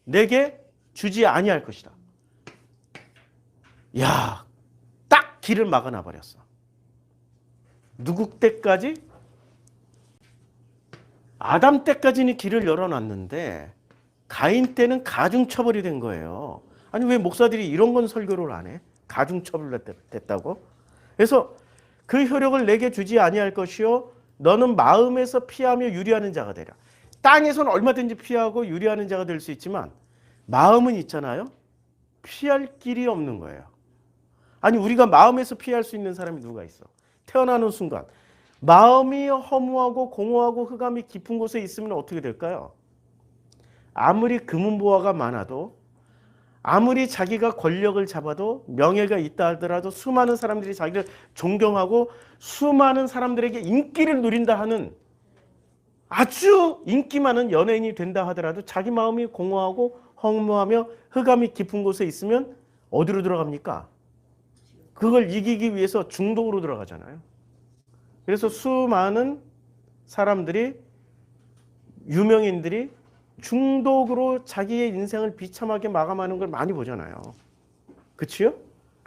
내게 주지 아니할 것이다. 야, 딱 길을 막아놔 버렸어. 누구 때까지? 아담 때까지는 길을 열어놨는데 가인 때는 가중처벌이 된 거예요. 아니 왜 목사들이 이런 건 설교를 안 해? 가중처벌 됐다고? 그래서 그 효력을 내게 주지 아니할 것이요 너는 마음에서 피하며 유리하는 자가 되라. 땅에서는 얼마든지 피하고 유리하는 자가 될 수 있지만 마음은 있잖아요. 피할 길이 없는 거예요. 아니 우리가 마음에서 피할 수 있는 사람이 누가 있어? 태어나는 순간 마음이 허무하고 공허하고 흑암이 깊은 곳에 있으면 어떻게 될까요? 아무리 금은보화가 많아도 아무리 자기가 권력을 잡아도 명예가 있다 하더라도 수많은 사람들이 자기를 존경하고 수많은 사람들에게 인기를 누린다 하는 아주 인기 많은 연예인이 된다 하더라도 자기 마음이 공허하고 허무하며 흑암이 깊은 곳에 있으면 어디로 들어갑니까? 그걸 이기기 위해서 중독으로 들어가잖아요. 그래서 수많은 사람들이 유명인들이 중독으로 자기의 인생을 비참하게 마감하는 걸 많이 보잖아요. 그치요?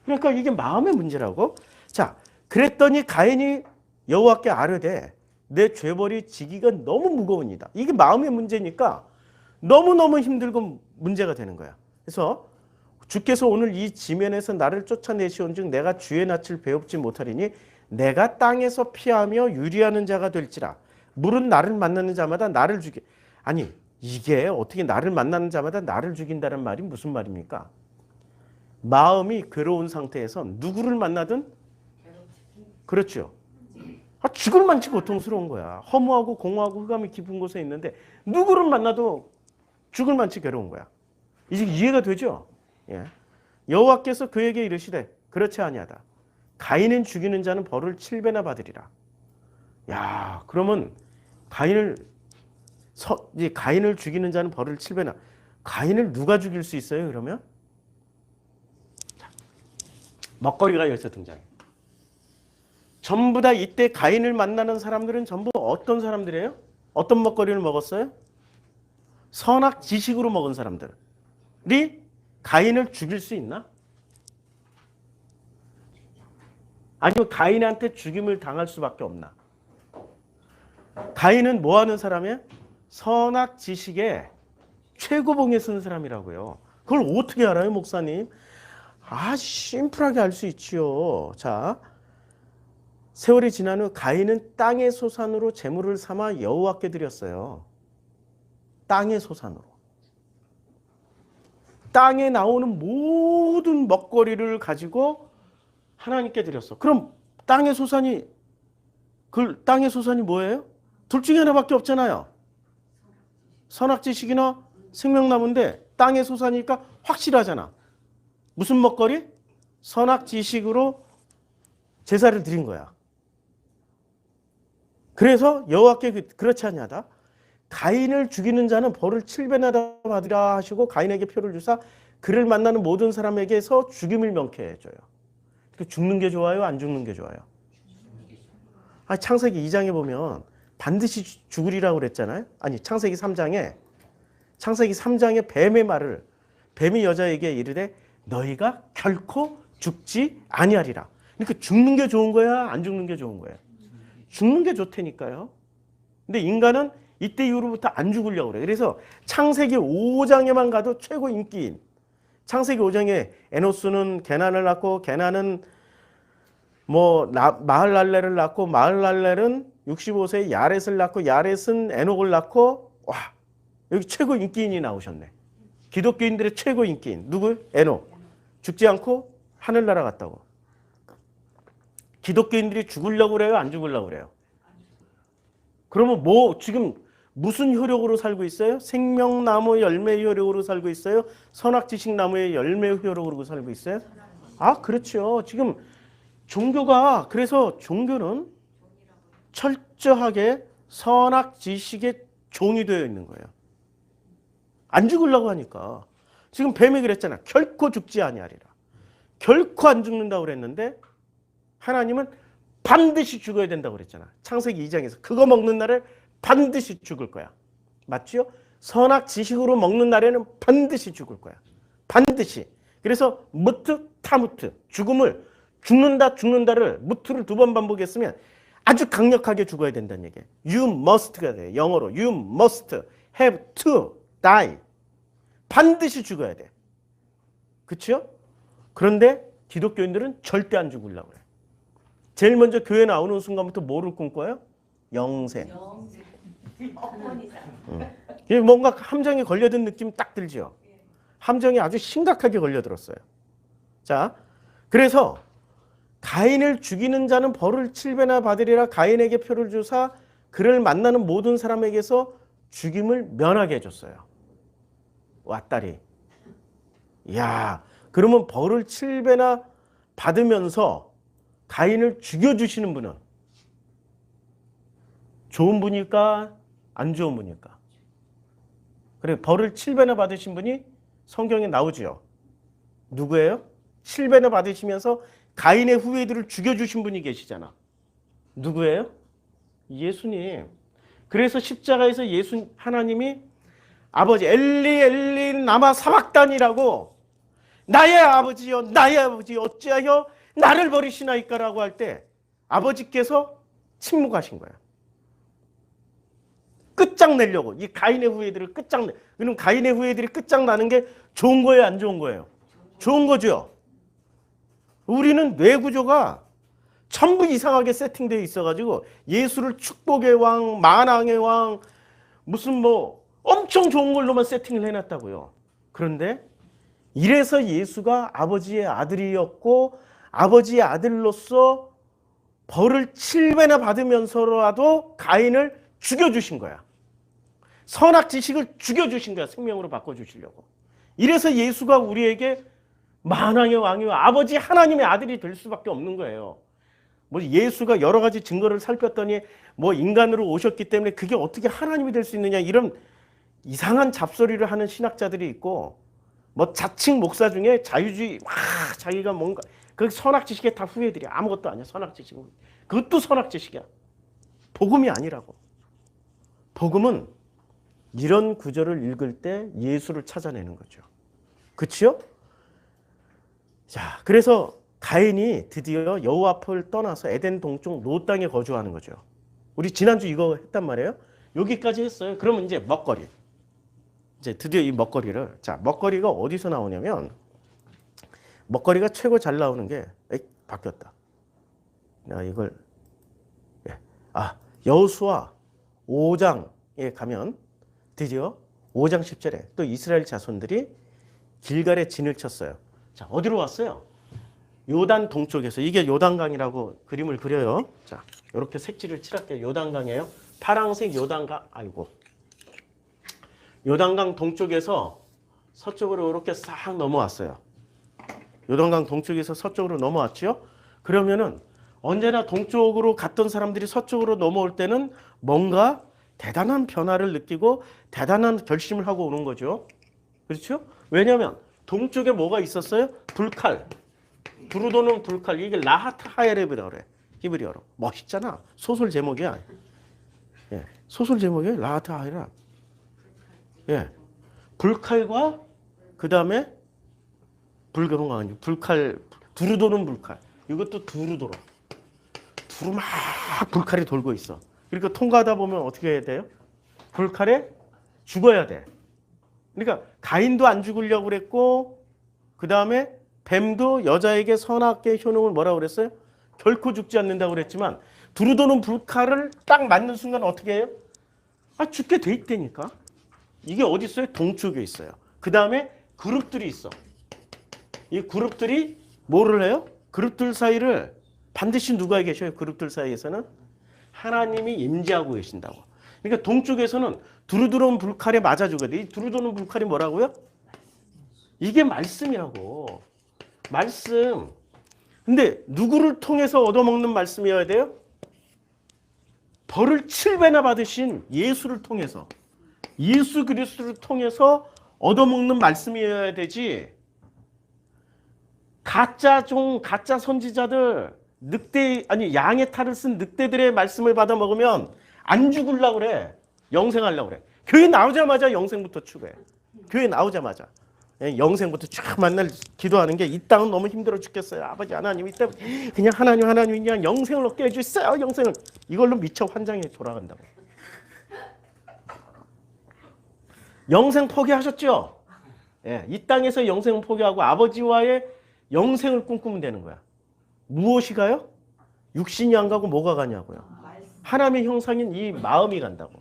그러니까 이게 마음의 문제라고. 자, 그랬더니 가인이 여호와께 아뢰되 내 죄벌이 지기가 너무 무거우니다. 이게 마음의 문제니까 너무너무 힘들고 문제가 되는 거야. 그래서 주께서 오늘 이 지면에서 나를 쫓아내시온즉 내가 주의 낯을 배웁지 못하리니 내가 땅에서 피하며 유리하는 자가 될지라. 물은 나를 만나는 자마다 나를 죽이. 아니 이게 어떻게 나를 만나는 자마다 나를 죽인다는 말이 무슨 말입니까? 마음이 괴로운 상태에서 누구를 만나든 그렇죠. 죽을 만치 고통스러운 거야. 허무하고 공허하고 흑암이 깊은 곳에 있는데 누구를 만나도 죽을 만치 괴로운 거야. 이제 이해가 되죠? 예. 여호와께서 그에게 이르시되 그렇지 아니하다. 가인은 죽이는 자는 벌을 7배나 받으리라. 야, 그러면 가인을 죽이는 자는 벌을 7배나. 가인을 누가 죽일 수 있어요? 그러면 먹거리가 여기서 등장해. 전부 다 이때 가인을 만나는 사람들은 전부 어떤 사람들이에요? 어떤 먹거리를 먹었어요? 선악 지식으로 먹은 사람들이 가인을 죽일 수 있나? 아니면 가인한테 죽임을 당할 수밖에 없나? 가인은 뭐 하는 사람이에요? 선악 지식에 최고봉에 쓰는 사람이라고요. 그걸 어떻게 알아요, 목사님? 심플하게 알 수 있지요. 자, 세월이 지난 후 가인은 땅의 소산으로 제물을 삼아 여호와께 드렸어요. 땅의 소산으로. 땅에 나오는 모든 먹거리를 가지고 하나님께 드렸어. 그럼 땅의 소산이 뭐예요? 둘 중에 하나밖에 없잖아요. 선악지식이나 생명나무인데 땅의 소산이니까 확실하잖아. 무슨 먹거리? 선악지식으로 제사를 드린 거야. 그래서 여호와께 그렇지 아니하다. 가인을 죽이는 자는 벌을 7배나 받으라 하시고 가인에게 표를 주사 그를 만나는 모든 사람에게서 죽임을 명케 해줘요. 죽는 게 좋아요? 안 죽는 게 좋아요? 창세기 2장에 보면 반드시 죽으리라고 그랬잖아요. 창세기 3장에 뱀의 말을 뱀이 여자에게 이르되 너희가 결코 죽지 아니하리라. 그러니까 죽는 게 좋은 거야? 안 죽는 게 좋은 거예요? 죽는 게 좋다니까요. 근데 인간은 이때 이후로부터 안 죽으려고 그래. 그래서 창세기 5장에만 가도 최고 인기인 창세기 5장에 에노스는 게난을 낳고 게난은 마할랄렐을 낳고 마할랄렐은 65세에 야렛을 낳고 야렛은 에녹을 낳고 여기 최고 인기인이 나오셨네. 기독교인들의 최고 인기인 누구? 에녹. 죽지 않고 하늘 날아갔다고. 기독교인들이 죽으려고 그래요? 안 죽으려고 그래요? 그러면 지금 무슨 효력으로 살고 있어요? 생명나무 열매 효력으로 살고 있어요? 선악지식나무의 열매 효력으로 살고 있어요? 그렇죠. 지금 그래서 종교는 철저하게 선악지식의 종이 되어 있는 거예요. 안 죽으려고 하니까. 지금 뱀이 그랬잖아. 결코 죽지 아니하리라. 결코 안 죽는다고 그랬는데 하나님은 반드시 죽어야 된다고 그랬잖아. 창세기 2장에서 그거 먹는 날에 반드시 죽을 거야. 맞죠? 선악 지식으로 먹는 날에는 반드시 죽을 거야. 반드시. 그래서 무트 타무트 죽는다를 무트를 2번 반복했으면 아주 강력하게 죽어야 된다는 얘기예요. You must가 돼. 영어로 you must have to die. 반드시 죽어야 돼. 그렇죠? 그런데 기독교인들은 절대 안 죽으려고 해요. 제일 먼저 교회 나오는 순간부터 뭐를 꿈꿔요? 영생. 뭔가 함정에 걸려든 느낌 딱 들죠? 함정이 아주 심각하게 걸려들었어요. 자, 그래서 가인을 죽이는 자는 벌을 7배나 받으리라. 가인에게 표를 주사 그를 만나는 모든 사람에게서 죽임을 면하게 해줬어요. 왔다리. 이야, 그러면 벌을 7배나 받으면서 가인을 죽여주시는 분은 좋은 분일까? 안 좋은 분일까? 그래, 벌을 7배나 받으신 분이 성경에 나오지요. 누구예요? 7배나 받으시면서 가인의 후예들을 죽여주신 분이 계시잖아. 누구예요? 예수님. 그래서 십자가에서 하나님이 아버지 엘리 엘리 라마 사박단이라고 나의 아버지여 나의 아버지 어찌하여 나를 버리시나이까라고 할 때 아버지께서 침묵하신 거야. 끝장내려고. 이 가인의 후예들을 그럼 가인의 후예들이 끝장나는 게 좋은 거예요? 안 좋은 거예요? 좋은 거죠. 우리는 뇌 구조가 전부 이상하게 세팅되어 있어가지고 예수를 축복의 왕, 만왕의 왕, 무슨 뭐 엄청 좋은 걸로만 세팅을 해놨다고요. 그런데 이래서 예수가 아버지의 아들이었고 아버지의 아들로서 벌을 7배나 받으면서라도 가인을 죽여주신 거야. 선악지식을 죽여주신 거야. 생명으로 바꿔주시려고. 이래서 예수가 우리에게 만왕의 왕이요 아버지 하나님의 아들이 될 수밖에 없는 거예요. 뭐 예수가 여러 가지 증거를 살폈더니 뭐 인간으로 오셨기 때문에 그게 어떻게 하나님이 될 수 있느냐 이런 이상한 잡소리를 하는 신학자들이 있고 뭐 자칭 목사 중에 자유주의 자기가 뭔가 그 선악지식에 다 후회들이 아무것도 아니야. 선악지식은 그것도 선악지식이야. 복음이 아니라고. 복음은 이런 구절을 읽을 때 예수를 찾아내는 거죠. 그렇죠? 자, 그래서 가인이 드디어 여호와 앞을 떠나서 에덴 동쪽 노 땅에 거주하는 거죠. 우리 지난주 이거 했단 말이에요. 여기까지 했어요. 그러면 이제 먹거리. 이제 드디어 이 먹거리를 자, 먹거리가 어디서 나오냐면 먹거리가 최고 잘 나오는 게 바뀌었다. 내가 이걸 여호수아 5장에 가면 드디어 5장 10절에 또 이스라엘 자손들이 길갈에 진을 쳤어요. 자, 어디로 왔어요? 요단 동쪽에서. 이게 요단강이라고 그림을 그려요. 자, 이렇게 색칠을 칠할게요. 요단강이에요. 파랑색 요단강. 아이고. 요단강 동쪽에서 서쪽으로 이렇게 싹 넘어왔어요. 요단강 동쪽에서 서쪽으로 넘어왔죠. 그러면은 언제나 동쪽으로 갔던 사람들이 서쪽으로 넘어올 때는 뭔가 대단한 변화를 느끼고 대단한 결심을 하고 오는 거죠. 그렇죠? 왜냐하면 동쪽에 뭐가 있었어요? 불칼. 두루도는 불칼. 이게 라하트 하에렙이라고 그래. 히브리어로. 멋있잖아. 소설 제목이야. 예. 소설 제목이 라하트 하에렙. 예. 불칼과 그 다음에 불가봉가 아니고 불칼, 두루도는 불칼. 이것도 두루도로. 두루 막 불칼이 돌고 있어. 그러니까 통과하다 보면 어떻게 해야 돼요? 불칼에 죽어야 돼. 그러니까 가인도 안 죽으려고 그랬고 그 다음에 뱀도 여자에게 선악계 효능을 뭐라고 그랬어요? 결코 죽지 않는다고 그랬지만 두루도는 불칼을 딱 맞는 순간 어떻게 해요? 죽게 돼 있다니까. 이게 어디 있어요? 동쪽에 있어요. 그 다음에 그룹들이 있어. 이 그룹들이 뭐를 해요? 그룹들 사이를 반드시 누가 계셔요? 그룹들 사이에서는 하나님이 임재하고 계신다고. 그러니까 동쪽에서는 두루두른 불칼에 맞아 죽어야 돼. 이 두루두른 불칼이 뭐라고요? 이게 말씀이라고. 말씀. 근데 누구를 통해서 얻어먹는 말씀이어야 돼요? 벌을 7배나 받으신 예수를 통해서. 예수 그리스도를 통해서 얻어먹는 말씀이어야 되지. 가짜 선지자들, 양의 탈을 쓴 늑대들의 말씀을 받아 먹으면 안 죽으려고 그래. 영생하려고 그래. 교회 나오자마자 영생부터 추구해. 교회 나오자마자. 영생부터 쫙 만날 기도하는 게 이 땅은 너무 힘들어 죽겠어요. 아버지 하나님 이 땅 그냥 하나님 그냥 영생을 얻게 해주세요. 영생을. 이걸로 미쳐 환장해 돌아간다고. 영생 포기하셨죠? 예, 이 땅에서 영생을 포기하고 아버지와의 영생을 꿈꾸면 되는 거야. 무엇이 가요? 육신이 안 가고 뭐가 가냐고요. 하나님의 형상인 이 마음이 간다고.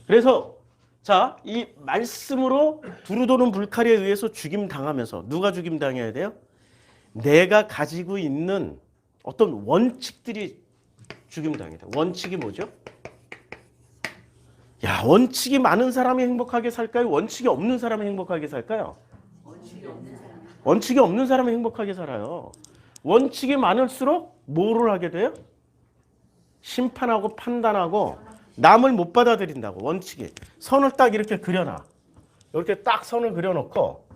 그래서 자, 이 말씀으로 두루도는 불칼에 의해서 죽임 당하면서 누가 죽임 당해야 돼요? 내가 가지고 있는 어떤 원칙들이 죽임 당해야 돼. 원칙이 뭐죠? 야, 원칙이 많은 사람이 행복하게 살까요? 원칙이 없는 사람이 행복하게 살까요? 원칙이 없는 사람이 행복하게 살아요. 원칙이 많을수록 뭐를 하게 돼요? 심판하고 판단하고 남을 못 받아들인다고. 원칙이. 선을 딱 이렇게 그려놔. 이렇게 딱 선을 그려놓고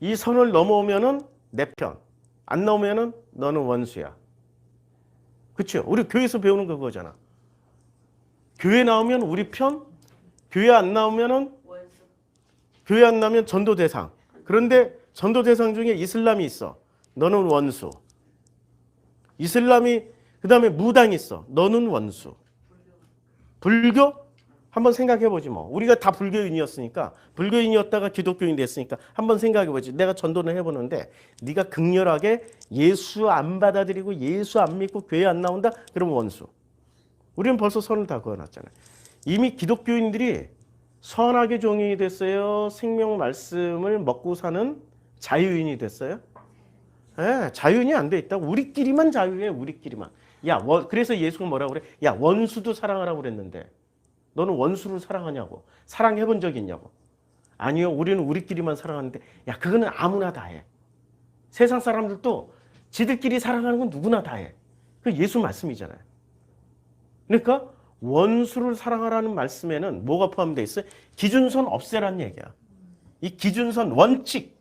이 선을 넘어오면은 내 편, 안 넘으면은 너는 원수야. 그렇죠? 우리 교회에서 배우는 거 그거잖아. 교회 나오면 우리 편, 교회 안 나오면은 교회 안 나오면 전도 대상. 그런데 전도 대상 중에 이슬람이 있어. 너는 원수. 이슬람이 그다음에 무당이 있어. 너는 원수. 불교? 한번 생각해 보지 뭐. 우리가 다 불교인이었으니까, 불교인이었다가 기독교인 됐으니까 한번 생각해 보지. 내가 전도를 해보는데 네가 극렬하게 예수 안 받아들이고 예수 안 믿고 교회 안 나온다? 그러면 원수. 우리는 벌써 선을 다 그어놨잖아요. 이미 기독교인들이 선악의 종이 됐어요? 생명 말씀을 먹고 사는 자유인이 됐어요? 예, 자유인이 안 돼 있다. 우리끼리만 자유해, 우리끼리만. 야, 그래서 예수가 뭐라고 그래? 야, 원수도 사랑하라고 그랬는데 너는 원수를 사랑하냐고. 사랑해 본 적 있냐고. 아니요, 우리는 우리끼리만 사랑하는데 야, 그거는 아무나 다 해. 세상 사람들도 지들끼리 사랑하는 건 누구나 다 해. 그 예수 말씀이잖아요. 그러니까 원수를 사랑하라는 말씀에는 뭐가 포함되어 있어요? 기준선 없애라는 얘기야. 이 기준선 원칙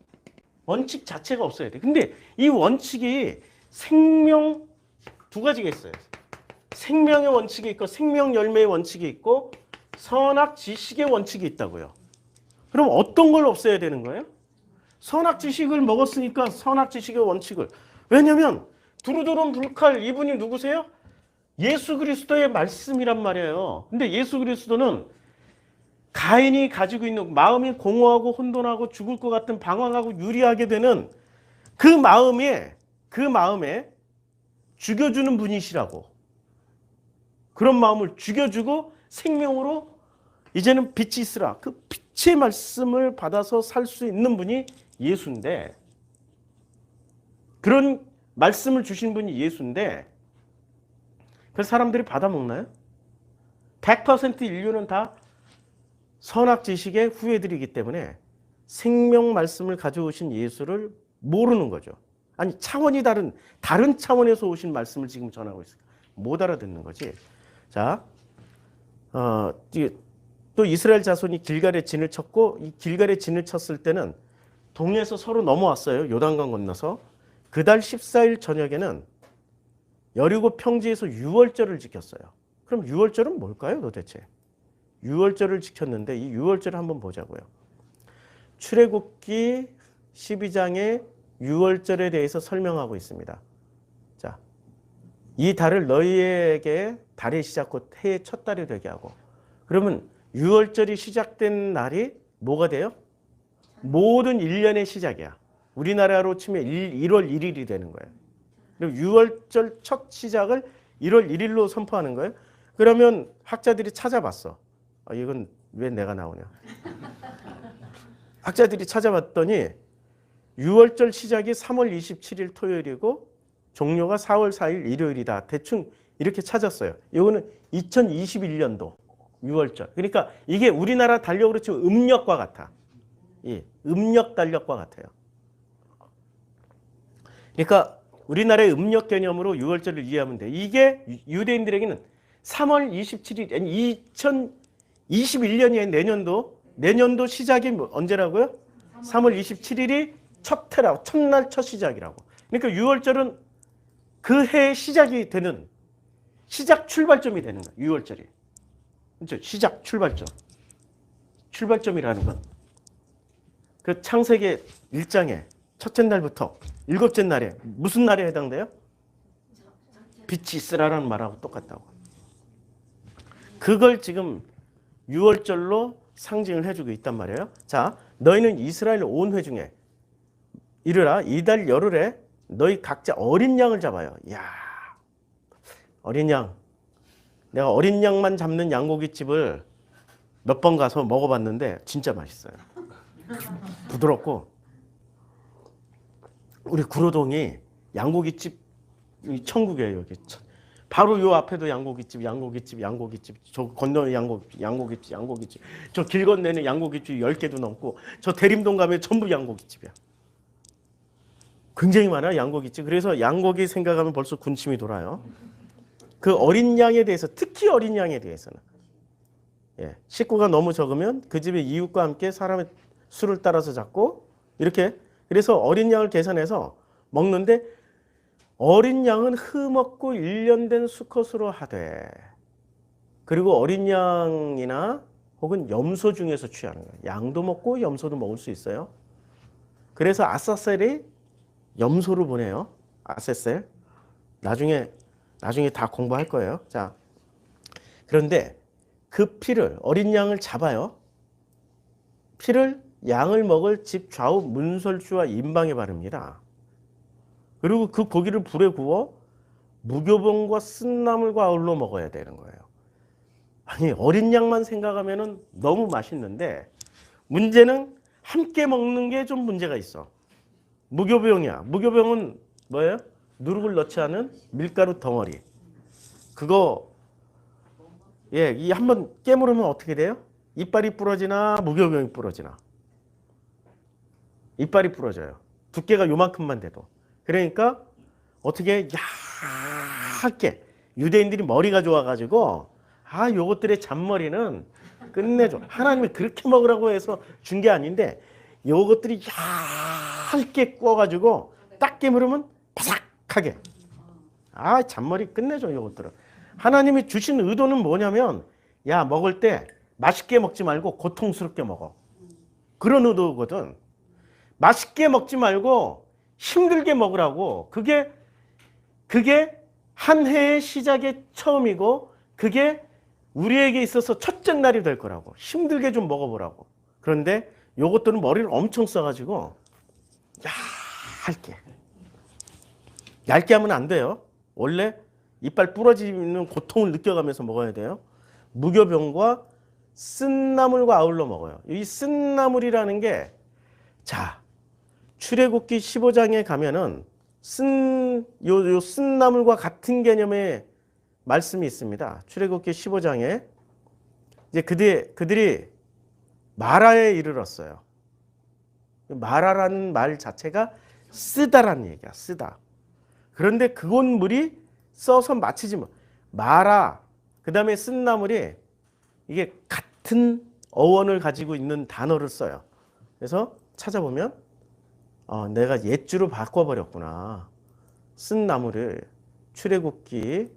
자체가 없어야 돼. 근데 이 원칙이 생명 두 가지가 있어요. 생명의 원칙이 있고 생명 열매의 원칙이 있고 선악 지식의 원칙이 있다고요. 그럼 어떤 걸 없애야 되는 거예요? 선악 지식을 먹었으니까 선악 지식의 원칙을. 왜냐면 두루두루 불칼 이분이 누구세요? 예수 그리스도의 말씀이란 말이에요. 근데 예수 그리스도는 가인이 가지고 있는 마음이 공허하고 혼돈하고 죽을 것 같은 방황하고 유리하게 되는 그 마음에 죽여주는 분이시라고. 그런 마음을 죽여주고 생명으로 이제는 빛이 있으라. 그 빛의 말씀을 받아서 살 수 있는 분이 예수인데, 그런 말씀을 주신 분이 예수인데 그 사람들이 받아먹나요? 100% 인류는 다 선악 지식의 후예들이기 때문에 생명 말씀을 가져오신 예수를 모르는 거죠. 아니, 차원이 다른 차원에서 오신 말씀을 지금 전하고 있으니까 못 알아듣는 거지. 자, 또 이스라엘 자손이 길갈에 진을 쳤고, 이 길갈에 진을 쳤을 때는 동에서 서로 넘어왔어요. 요단강 건너서. 그달 14일 저녁에는 여리고 평지에서 유월절을 지켰어요. 그럼 유월절은 뭘까요, 도대체? 유월절을 지켰는데 이 유월절을 한번 보자고요. 출애굽기 12장에 유월절에 대해서 설명하고 있습니다. 자, 이 달을 너희에게 달의 시작 곧 해의 첫 달이 되게 하고. 그러면 유월절이 시작된 날이 뭐가 돼요? 모든 1년의 시작이야. 우리나라로 치면 1월 1일이 되는 거예요. 그리고 유월절 첫 시작을 1월 1일로 선포하는 거예요. 그러면 학자들이 찾아봤어. 이건 왜 내가 나오냐. 학자들이 찾아봤더니 유월절 시작이 3월 27일 토요일이고 종료가 4월 4일 일요일이다. 대충 이렇게 찾았어요. 이거는 2021년도 유월절. 그러니까 이게 우리나라 달력으로 치면 음력과 같아. 예, 음력 달력과 같아요. 그러니까 우리나라의 음력 개념으로 유월절을 이해하면 돼. 이게 유대인들에게는 3월 27일, 아니 2021년이에요. 내년도 시작이 언제라고요? 3월 27일이 첫해라고, 첫날 첫 시작이라고. 그러니까 유월절은 그 해의 시작이 되는, 시작 출발점이 되는 거예요. 유월절이. 그렇죠? 시작 출발점. 출발점이라는 건 그 창세기 1장에 첫째 날부터 일곱째 날에 무슨 날에 해당돼요? 빛이 있으라라는 말하고 똑같다고. 그걸 지금 유월절로 상징을 해주고 있단 말이에요. 자, 너희는 이스라엘 온 회 중에 이르라 이달 열흘에 너희 각자 어린 양을 잡아요. 야, 어린 양. 내가 어린 양만 잡는 양고기집을 몇 번 가서 먹어봤는데 진짜 맛있어요. 부드럽고. 우리 구로동이 양고기집 천국이에요. 여기. 바로 요 앞에도 양고기집. 저 건너에 양고기집. 저 길 건너에는 양고기집 10개도 넘고 저 대림동 가면 전부 양고기집이야. 굉장히 많아요, 양고기집. 그래서 양고기 생각하면 벌써 군침이 돌아요. 그 어린 양에 대해서, 특히 어린 양에 대해서는. 예, 식구가 너무 적으면 그 집의 이웃과 함께 사람의 수를 따라서 잡고 이렇게. 그래서 어린 양을 계산해서 먹는데 어린 양은 흠없고 1년 된 수컷으로 하되, 그리고 어린 양이나 혹은 염소 중에서 취하는 거예요. 양도 먹고 염소도 먹을 수 있어요. 그래서 아사셀이 염소를 보내요. 아세셀. 나중에 다 공부할 거예요. 자, 그런데 그 피를 어린 양을 잡아요. 피를 양을 먹을 집 좌우 문설주와 임방에 바릅니다. 그리고 그 고기를 불에 구워 무교병과 쓴나물과 아울러 먹어야 되는 거예요. 아니 어린 양만 생각하면은 너무 맛있는데 문제는 함께 먹는 게 좀 문제가 있어. 무교병이야. 무교병은 뭐예요? 누룩을 넣지 않은 밀가루 덩어리. 그거 이 한번 깨물으면 어떻게 돼요? 이빨이 부러지나 무교병이 부러지나? 이빨이 부러져요. 두께가 요만큼만 돼도. 그러니까 어떻게 얇게 유대인들이 머리가 좋아가지고 요것들의 잔머리는 끝내줘. 하나님이 그렇게 먹으라고 해서 준 게 아닌데 요것들이 얇게 구워가지고 딱 깨물으면 바삭하게. 잔머리 끝내줘 요것들은. 하나님이 주신 의도는 뭐냐면 먹을 때 맛있게 먹지 말고 고통스럽게 먹어. 그런 의도거든. 맛있게 먹지 말고 힘들게 먹으라고. 그게 한 해의 시작의 처음이고 그게 우리에게 있어서 첫째 날이 될 거라고. 힘들게 좀 먹어보라고. 그런데 요것들은 머리를 엄청 써가지고 얇게 하면 안 돼요. 원래 이빨 부러지는 고통을 느껴가면서 먹어야 돼요. 무교병과 쓴나물과 아울러 먹어요. 이 쓴나물이라는 게 출애굽기 15장에 가면은 요 쓴나물과 같은 개념의 말씀이 있습니다. 출애굽기 15장에 이제 그들이 마라에 이르렀어요. 마라라는 말 자체가 쓰다라는 얘기야. 쓰다. 그런데 그곳 물이 써서 마치지 뭐. 마라 그다음에 쓴나물이 이게 같은 어원을 가지고 있는 단어를 써요. 그래서 찾아보면 내가 옛주로 바꿔버렸구나. 쓴나물을 출애굽기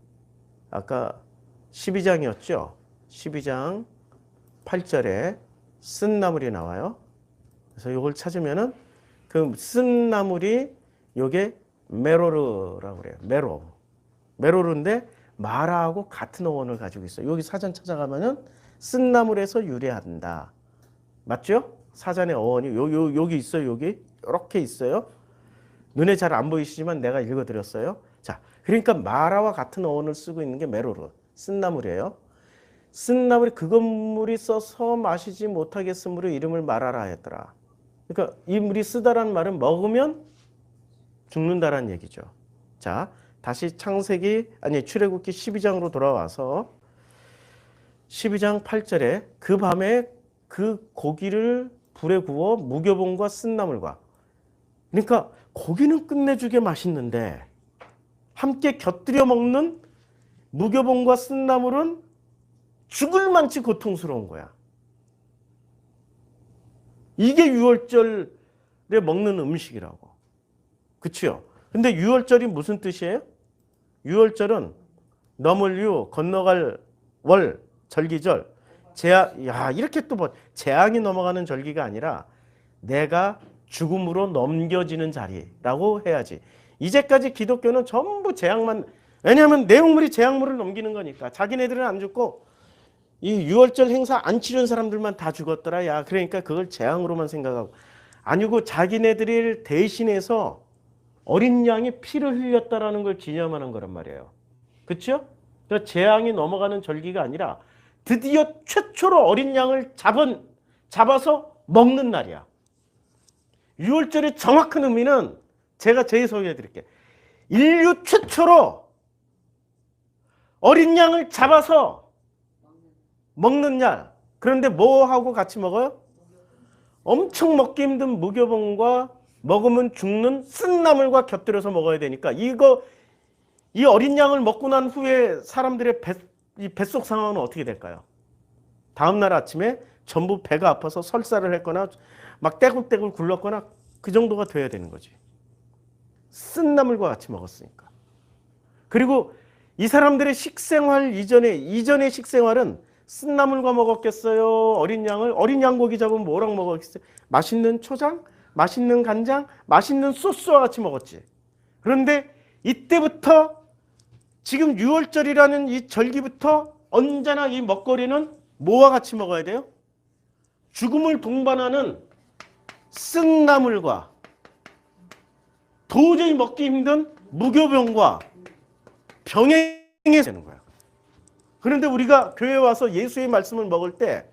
아까 12장이었죠. 12장 8절에 쓴나물이 나와요. 그래서 이걸 찾으면은 그 쓴나물이 요게 메로르라고 그래요. 메로르인데 마라하고 같은 어원을 가지고 있어요. 여기 사전 찾아가면은 쓴나물에서 유래한다. 맞죠? 사전의 어원이 여기 있어요. 여기 이렇게 있어요. 눈에 잘 안 보이시지만 내가 읽어드렸어요. 그러니까 마라와 같은 어원을 쓰고 있는 게 메로르, 쓴나물이에요. 쓴나물이 그 건물이 써서 마시지 못하겠으므로 이름을 마라라 했더라. 그러니까 이 물이 쓰다라는 말은 먹으면 죽는다라는 얘기죠. 다시 출애굽기 12장으로 돌아와서 12장 8절에 그 밤에 그 고기를 불에 구워 무교봉과 쓴나물과, 그러니까 고기는 끝내주게 맛있는데 함께 곁들여 먹는 무교봉과 쓴나물은 죽을 만치 고통스러운 거야. 이게 유월절에 먹는 음식이라고. 그치요? 근데 유월절이 무슨 뜻이에요? 유월절은 넘을 유, 건너갈 월, 절기절, 이렇게 또 재앙이 넘어가는 절기가 아니라 내가 죽음으로 넘겨지는 자리라고 해야지. 이제까지 기독교는 전부 재앙만, 왜냐하면 내용물이 재앙물을 넘기는 거니까. 자기네들은 안 죽고 이 유월절 행사 안 치른 사람들만 다 죽었더라. 그러니까 그걸 재앙으로만 생각하고, 아니고 자기네들을 대신해서 어린 양이 피를 흘렸다라는 걸 기념하는 거란 말이에요. 그렇죠? 그러니까 재앙이 넘어가는 절기가 아니라 드디어 최초로 어린 양을 잡아서 먹는 날이야. 유월절의 정확한 의미는 제가 소개해 드릴게요. 인류 최초로 어린 양을 잡아서 먹는 날. 그런데 뭐하고 같이 먹어요? 엄청 먹기 힘든 무교봉과 먹으면 죽는 쓴나물과 곁들여서 먹어야 되니까 이 어린 양을 먹고 난 후에 사람들의 뱃속 상황은 어떻게 될까요? 다음날 아침에 전부 배가 아파서 설사를 했거나 막 떼굴떼굴 굴렀거나 그 정도가 돼야 되는 거지. 쓴나물과 같이 먹었으니까. 그리고 이 사람들의 식생활 이전의 식생활은 쓴나물과 먹었겠어요? 어린 양 고기 잡으면 뭐랑 먹었겠어요? 맛있는 초장, 맛있는 간장, 맛있는 소스와 같이 먹었지. 그런데 이때부터 지금 유월절이라는 이 절기부터 언제나 이 먹거리는 뭐와 같이 먹어야 돼요? 죽음을 동반하는 쓴 나물과 도저히 먹기 힘든 무교병과 병행해야 되는 거야. 그런데 우리가 교회에 와서 예수의 말씀을 먹을 때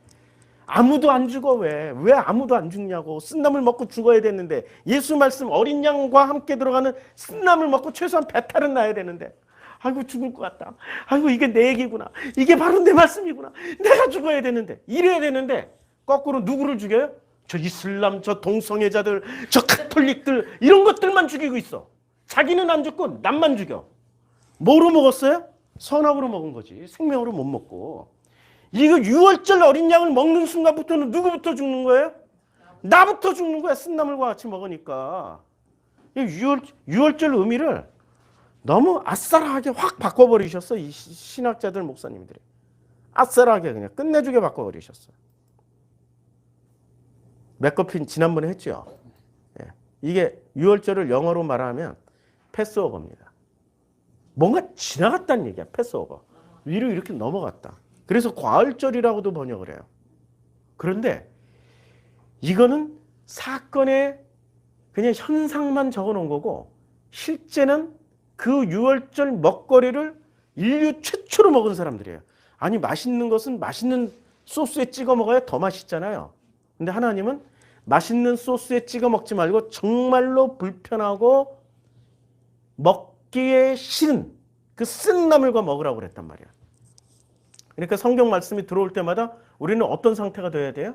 아무도 안 죽어 왜? 왜 아무도 안 죽냐고. 쓴나물 먹고 죽어야 되는데 예수 말씀 어린 양과 함께 들어가는 쓴나물 먹고 최소한 배탈은 나야 되는데 아이고 죽을 것 같다. 아이고 이게 내 얘기구나. 이게 바로 내 말씀이구나. 내가 죽어야 되는데 이래야 되는데 거꾸로 누구를 죽여요? 저 이슬람, 저 동성애자들, 저 카톨릭들 이런 것들만 죽이고 있어. 자기는 안 죽고 남만 죽여. 뭐로 먹었어요? 선악으로 먹은 거지. 생명으로 못 먹고. 이거 6월절 어린 양을 먹는 순간부터는 누구부터 죽는 거예요? 나부터 죽는 거야. 쓴나물과 같이 먹으니까. 6월절 의미를 너무 아싸라하게 확 바꿔버리셨어. 이 신학자들 목사님들이. 아싸라하게 그냥 끝내주게 바꿔버리셨어요. 맥거핀 지난번에 했죠. 예. 이게 6월절을 영어로 말하면 패스오버입니다. 뭔가 지나갔다는 얘기야. 패스오버. 위로 이렇게 넘어갔다. 그래서 과을절이라고도 번역을 해요. 그런데 이거는 사건의 그냥 현상만 적어놓은 거고 실제는 그 6월절 먹거리를 인류 최초로 먹은 사람들이에요. 아니 맛있는 것은 맛있는 소스에 찍어 먹어야 더 맛있잖아요. 근데 하나님은 맛있는 소스에 찍어 먹지 말고 정말로 불편하고 먹기에 싫은 그 쓴 나물과 먹으라고 그랬단 말이야. 그러니까 성경 말씀이 들어올 때마다 우리는 어떤 상태가 돼야 돼요?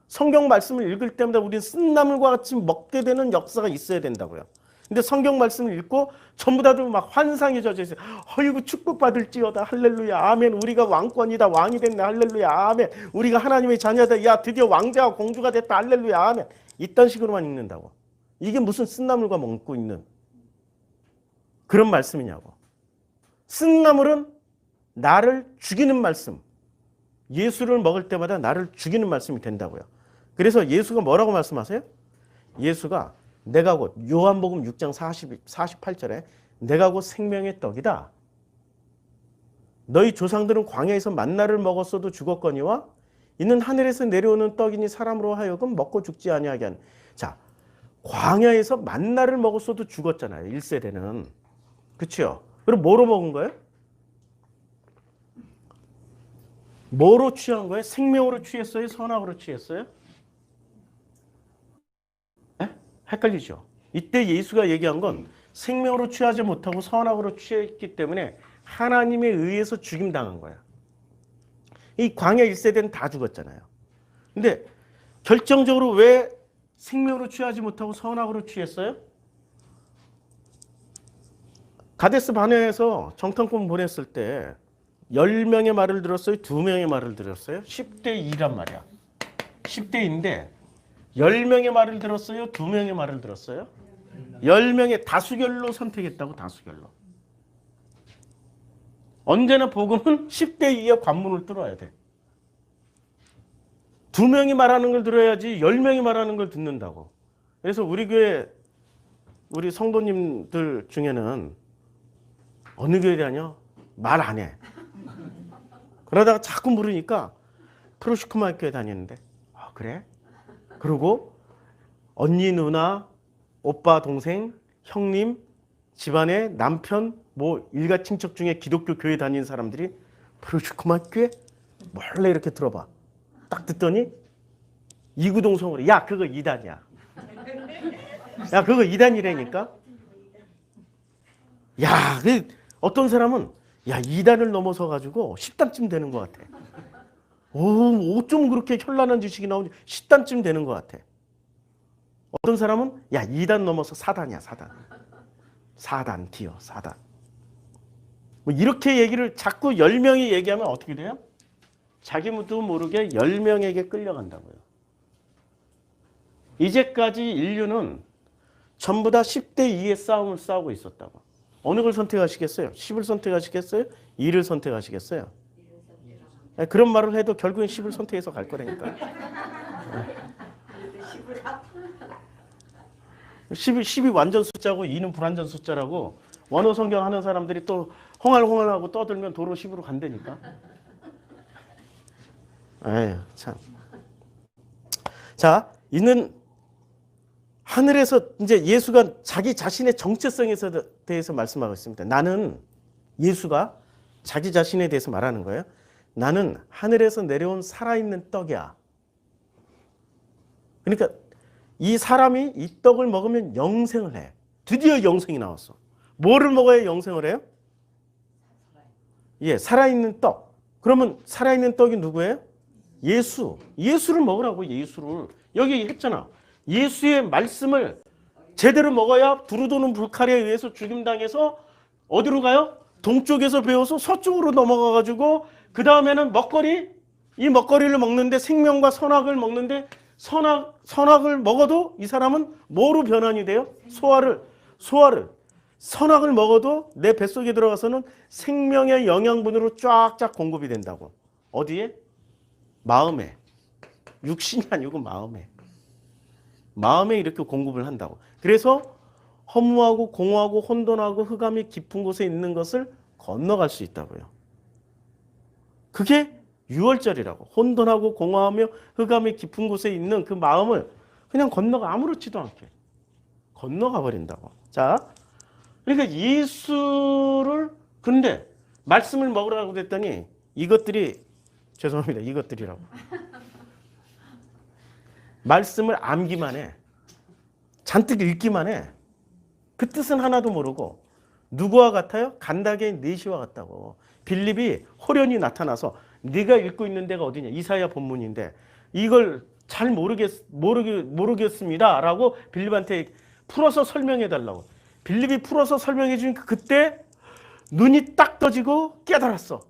성경 말씀을 읽을 때마다 우리는 쓴 나물과 같이 먹게 되는 역사가 있어야 된다고요. 근데 성경 말씀을 읽고 전부 다들 막 환상에 젖어 있어요. 어이구 축복받을지어다 할렐루야 아멘. 우리가 왕권이다 왕이 됐네 할렐루야 아멘. 우리가 하나님의 자녀다 야 드디어 왕자와 공주가 됐다 할렐루야 아멘. 이딴 식으로만 읽는다고. 이게 무슨 쓴나물과 먹고 있는 그런 말씀이냐고. 쓴나물은 나를 죽이는 말씀. 예수를 먹을 때마다 나를 죽이는 말씀이 된다고요. 그래서 예수가 뭐라고 말씀하세요? 예수가 내가 곧 요한복음 6장 48절에 내가 곧 생명의 떡이다. 너희 조상들은 광야에서 만나를 먹었어도 죽었거니와 이는 하늘에서 내려오는 떡이니 사람으로 하여금 먹고 죽지 아니하게 하는. 자, 광야에서 만나를 먹었어도 죽었잖아요. 1세대는. 그렇죠? 그럼 뭐로 먹은 거예요? 뭐로 취한 거예요? 생명으로 취했어요? 선악으로 취했어요? 네? 헷갈리죠? 이때 예수가 얘기한 건 생명으로 취하지 못하고 선악으로 취했기 때문에 하나님에 의해서 죽임당한 거야. 이 광야 1세대는 다 죽었잖아요. 근데 결정적으로 왜 생명으로 취하지 못하고 선악으로 취했어요? 가데스 바네에서 정탐꾼 보냈을 때 10명의 말을 들었어요? 2명의 말을 들었어요? 10대 2란 말이야. 10대 2인데 10명의 말을 들었어요? 2명의 말을 들었어요? 10명의 다수결로 선택했다고. 다수결로. 언제나 복음은 10대 2의 관문을 뚫어야 돼. 2명이 말하는 걸 들어야지 10명이 말하는 걸 듣는다고. 그래서 우리 교회 우리 성도님들 중에는 어느 교회 다녀? 말 안 해. 그러다가 자꾸 물으니까 프로시코마 교회 다니는데 아 그래? 그리고 언니 누나 오빠 동생 형님 집안의 남편 뭐 일가 친척 중에 기독교 교회 다니는 사람들이 프로시코마 교회 몰래 이렇게 들어봐. 딱 듣더니 이구동성으로 야 그거 2단이야. 야 그거 2단이라니까. 야 그 어떤 사람은 야 2단을 넘어서 가지고 10단쯤 되는 것 같아. 오, 어쩜 그렇게 현란한 지식이 나오는지 10단쯤 되는 것 같아. 어떤 사람은 야 2단 넘어서 4단이야 4단. 4단 디어 4단. 뭐 이렇게 얘기를 자꾸 10명이 얘기하면 어떻게 돼요? 자기도 모르게 10명에게 끌려간다고요. 이제까지 인류는 전부 다 10대 2의 싸움을 싸우고 있었다고. 어느 걸 선택하시겠어요? 10을 선택하시겠어요? 2를 선택하시겠어요? 그런 말을 해도 결국엔 10을 선택해서 갈 거라니까. 10이 완전 숫자고 2는 불완전 숫자라고 원어 성경 하는 사람들이 또 홍알홍알하고 떠들면 도로 10으로 간다니까. 에휴, 참. 자, 이는 하늘에서 이제 예수가 자기 자신의 정체성에 대해서 말씀하고 있습니다. 나는 예수가 자기 자신에 대해서 말하는 거예요. 나는 하늘에서 내려온 살아있는 떡이야. 그러니까 이 사람이 이 떡을 먹으면 영생을 해. 드디어 영생이 나왔어. 뭐를 먹어야 영생을 해요? 예, 살아있는 떡. 그러면 살아있는 떡이 누구예요? 예수. 예수를 먹으라고, 예수를. 여기 했잖아. 예수의 말씀을 제대로 먹어야 두루도는 불칼에 의해서 죽임당해서 어디로 가요? 동쪽에서 배워서 서쪽으로 넘어가가지고 그 다음에는 먹거리, 이 먹거리를 먹는데 생명과 선악을 먹는데 선악을 먹어도 이 사람은 뭐로 변환이 돼요? 소화를. 선악을 먹어도 내 뱃속에 들어가서는 생명의 영양분으로 쫙쫙 공급이 된다고. 어디에? 마음에. 육신이 아니고 마음에. 마음에 이렇게 공급을 한다고. 그래서 허무하고 공허하고 혼돈하고 흑암이 깊은 곳에 있는 것을 건너갈 수 있다고요. 그게 유월절이라고. 혼돈하고 공허하며 흑암이 깊은 곳에 있는 그 마음을 그냥 건너가, 아무렇지도 않게 건너가 버린다고. 자, 그러니까 예수를, 근데 말씀을 먹으라고 그랬더니 이것들이, 죄송합니다, 이것들이라고. 말씀을 암기만 해. 잔뜩 읽기만 해. 그 뜻은 하나도 모르고. 누구와 같아요? 간다게인 네시와 같다고. 빌립이 호련히 나타나서 네가 읽고 있는 데가 어디냐? 이사야 본문인데 이걸 잘 모르겠습니다 라고 빌립한테 풀어서 설명해 달라고. 빌립이 풀어서 설명해 주니까 그때 눈이 딱 떠지고 깨달았어.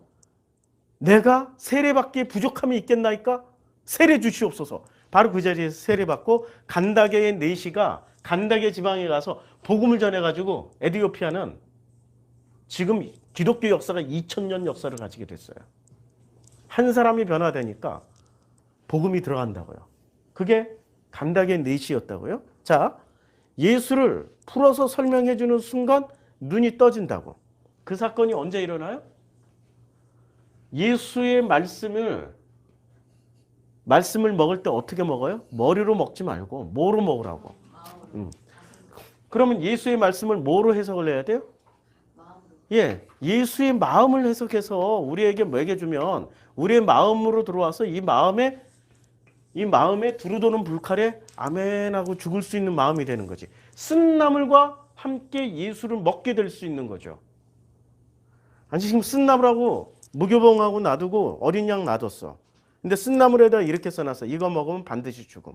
내가 세례받기에 부족함이 있겠나이까? 세례 주시옵소서. 바로 그 자리에서 세례받고 간다게의 네시가 간다게 지방에 가서 복음을 전해가지고 에티오피아는 지금 기독교 역사가 2000년 역사를 가지게 됐어요. 한 사람이 변화되니까 복음이 들어간다고요. 그게 간다게 네시였다고요. 자, 예수를 풀어서 설명해 주는 순간 눈이 떠진다고. 그 사건이 언제 일어나요? 예수의 말씀을 먹을 때 어떻게 먹어요? 머리로 먹지 말고 뭐로 먹으라고. 그러면 예수의 말씀을 뭐로 해석을 해야 돼요? 예, 예수의 마음을 해석해서 우리에게 먹여주면 우리의 마음으로 들어와서 이 마음에 두루도는 불칼에 아멘하고 죽을 수 있는 마음이 되는 거지. 쓴나물과 함께 예수를 먹게 될 수 있는 거죠. 아니 지금 쓴나물하고 무교봉하고 놔두고 어린 양 놔뒀어. 근데 쓴나물에다 이렇게 써놨어. 이거 먹으면 반드시 죽음.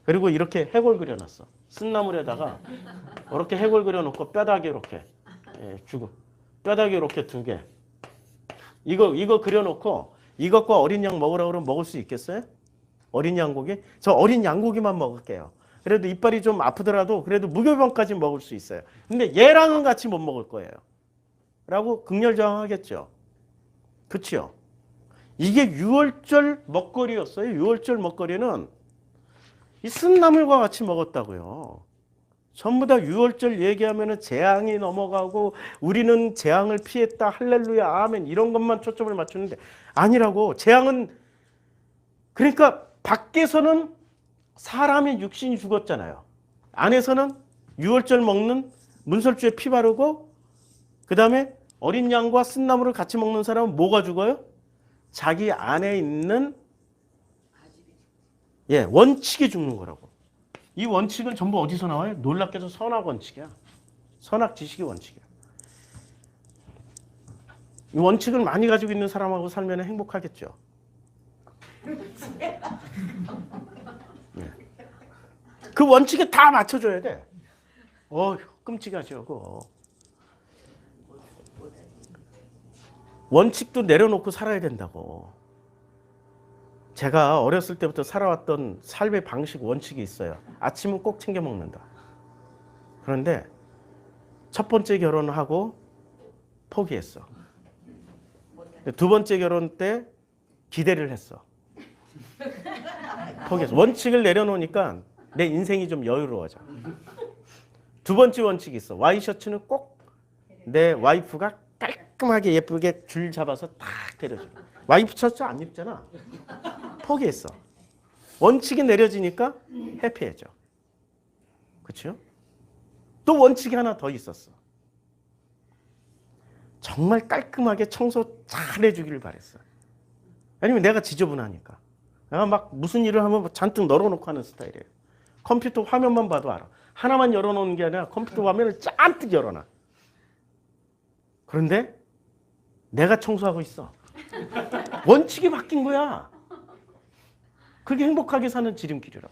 그리고 이렇게 해골 그려놨어. 쓴나물에다가 이렇게 해골 그려놓고 뼈다귀 이렇게. 예, 죽음. 뼈다귀 이렇게 2개. 이거 그려놓고 이것과 어린 양 먹으라고 그러면 먹을 수 있겠어요? 어린 양고기? 저 어린 양고기만 먹을게요. 그래도 이빨이 좀 아프더라도 그래도 무교병까지 먹을 수 있어요. 근데 얘랑은 같이 못 먹을 거예요. 라고 극렬저항하겠죠. 그치요? 이게 유월절 먹거리였어요. 유월절 먹거리는 이 쓴나물과 같이 먹었다고요. 전부 다 유월절 얘기하면 재앙이 넘어가고 우리는 재앙을 피했다. 할렐루야 아멘 이런 것만 초점을 맞추는데 아니라고. 재앙은 그러니까 밖에서는 사람의 육신이 죽었잖아요. 안에서는 유월절 먹는 문설주에 피 바르고 그 다음에 어린 양과 쓴나물을 같이 먹는 사람은 뭐가 죽어요? 자기 안에 있는 원칙이 죽는 거라고. 이 원칙은 전부 어디서 나와요? 놀랍게도 선악 원칙이야. 선악 지식의 원칙이야. 이 원칙을 많이 가지고 있는 사람하고 살면 행복하겠죠. 그 원칙에 다 맞춰줘야 돼. 끔찍하죠. 그거. 원칙도 내려놓고 살아야 된다고. 제가 어렸을 때부터 살아왔던 삶의 방식 원칙이 있어요. 아침은 꼭 챙겨 먹는다. 그런데 첫 번째 결혼을 하고 포기했어. 두 번째 결혼 때 기대를 했어. 포기했어. 원칙을 내려놓으니까 내 인생이 좀 여유로워져. 두 번째 원칙이 있어. 와이셔츠는 꼭 내 와이프가 깔끔하게 예쁘게 줄 잡아서 딱 때려줘. 와이프 쳤죠? 안 입잖아. 포기했어. 원칙이 내려지니까 해피해져. 그렇죠? 또 원칙이 하나 더 있었어. 정말 깔끔하게 청소 잘 해주기를 바랬어. 아니면 내가 지저분하니까. 내가 막 무슨 일을 하면 잔뜩 널어놓고 하는 스타일이에요. 컴퓨터 화면만 봐도 알아. 하나만 열어놓는 게 아니라 컴퓨터 화면을 잔뜩 열어놔. 그런데 내가 청소하고 있어. 원칙이 바뀐 거야. 그게 행복하게 사는 지름길이라.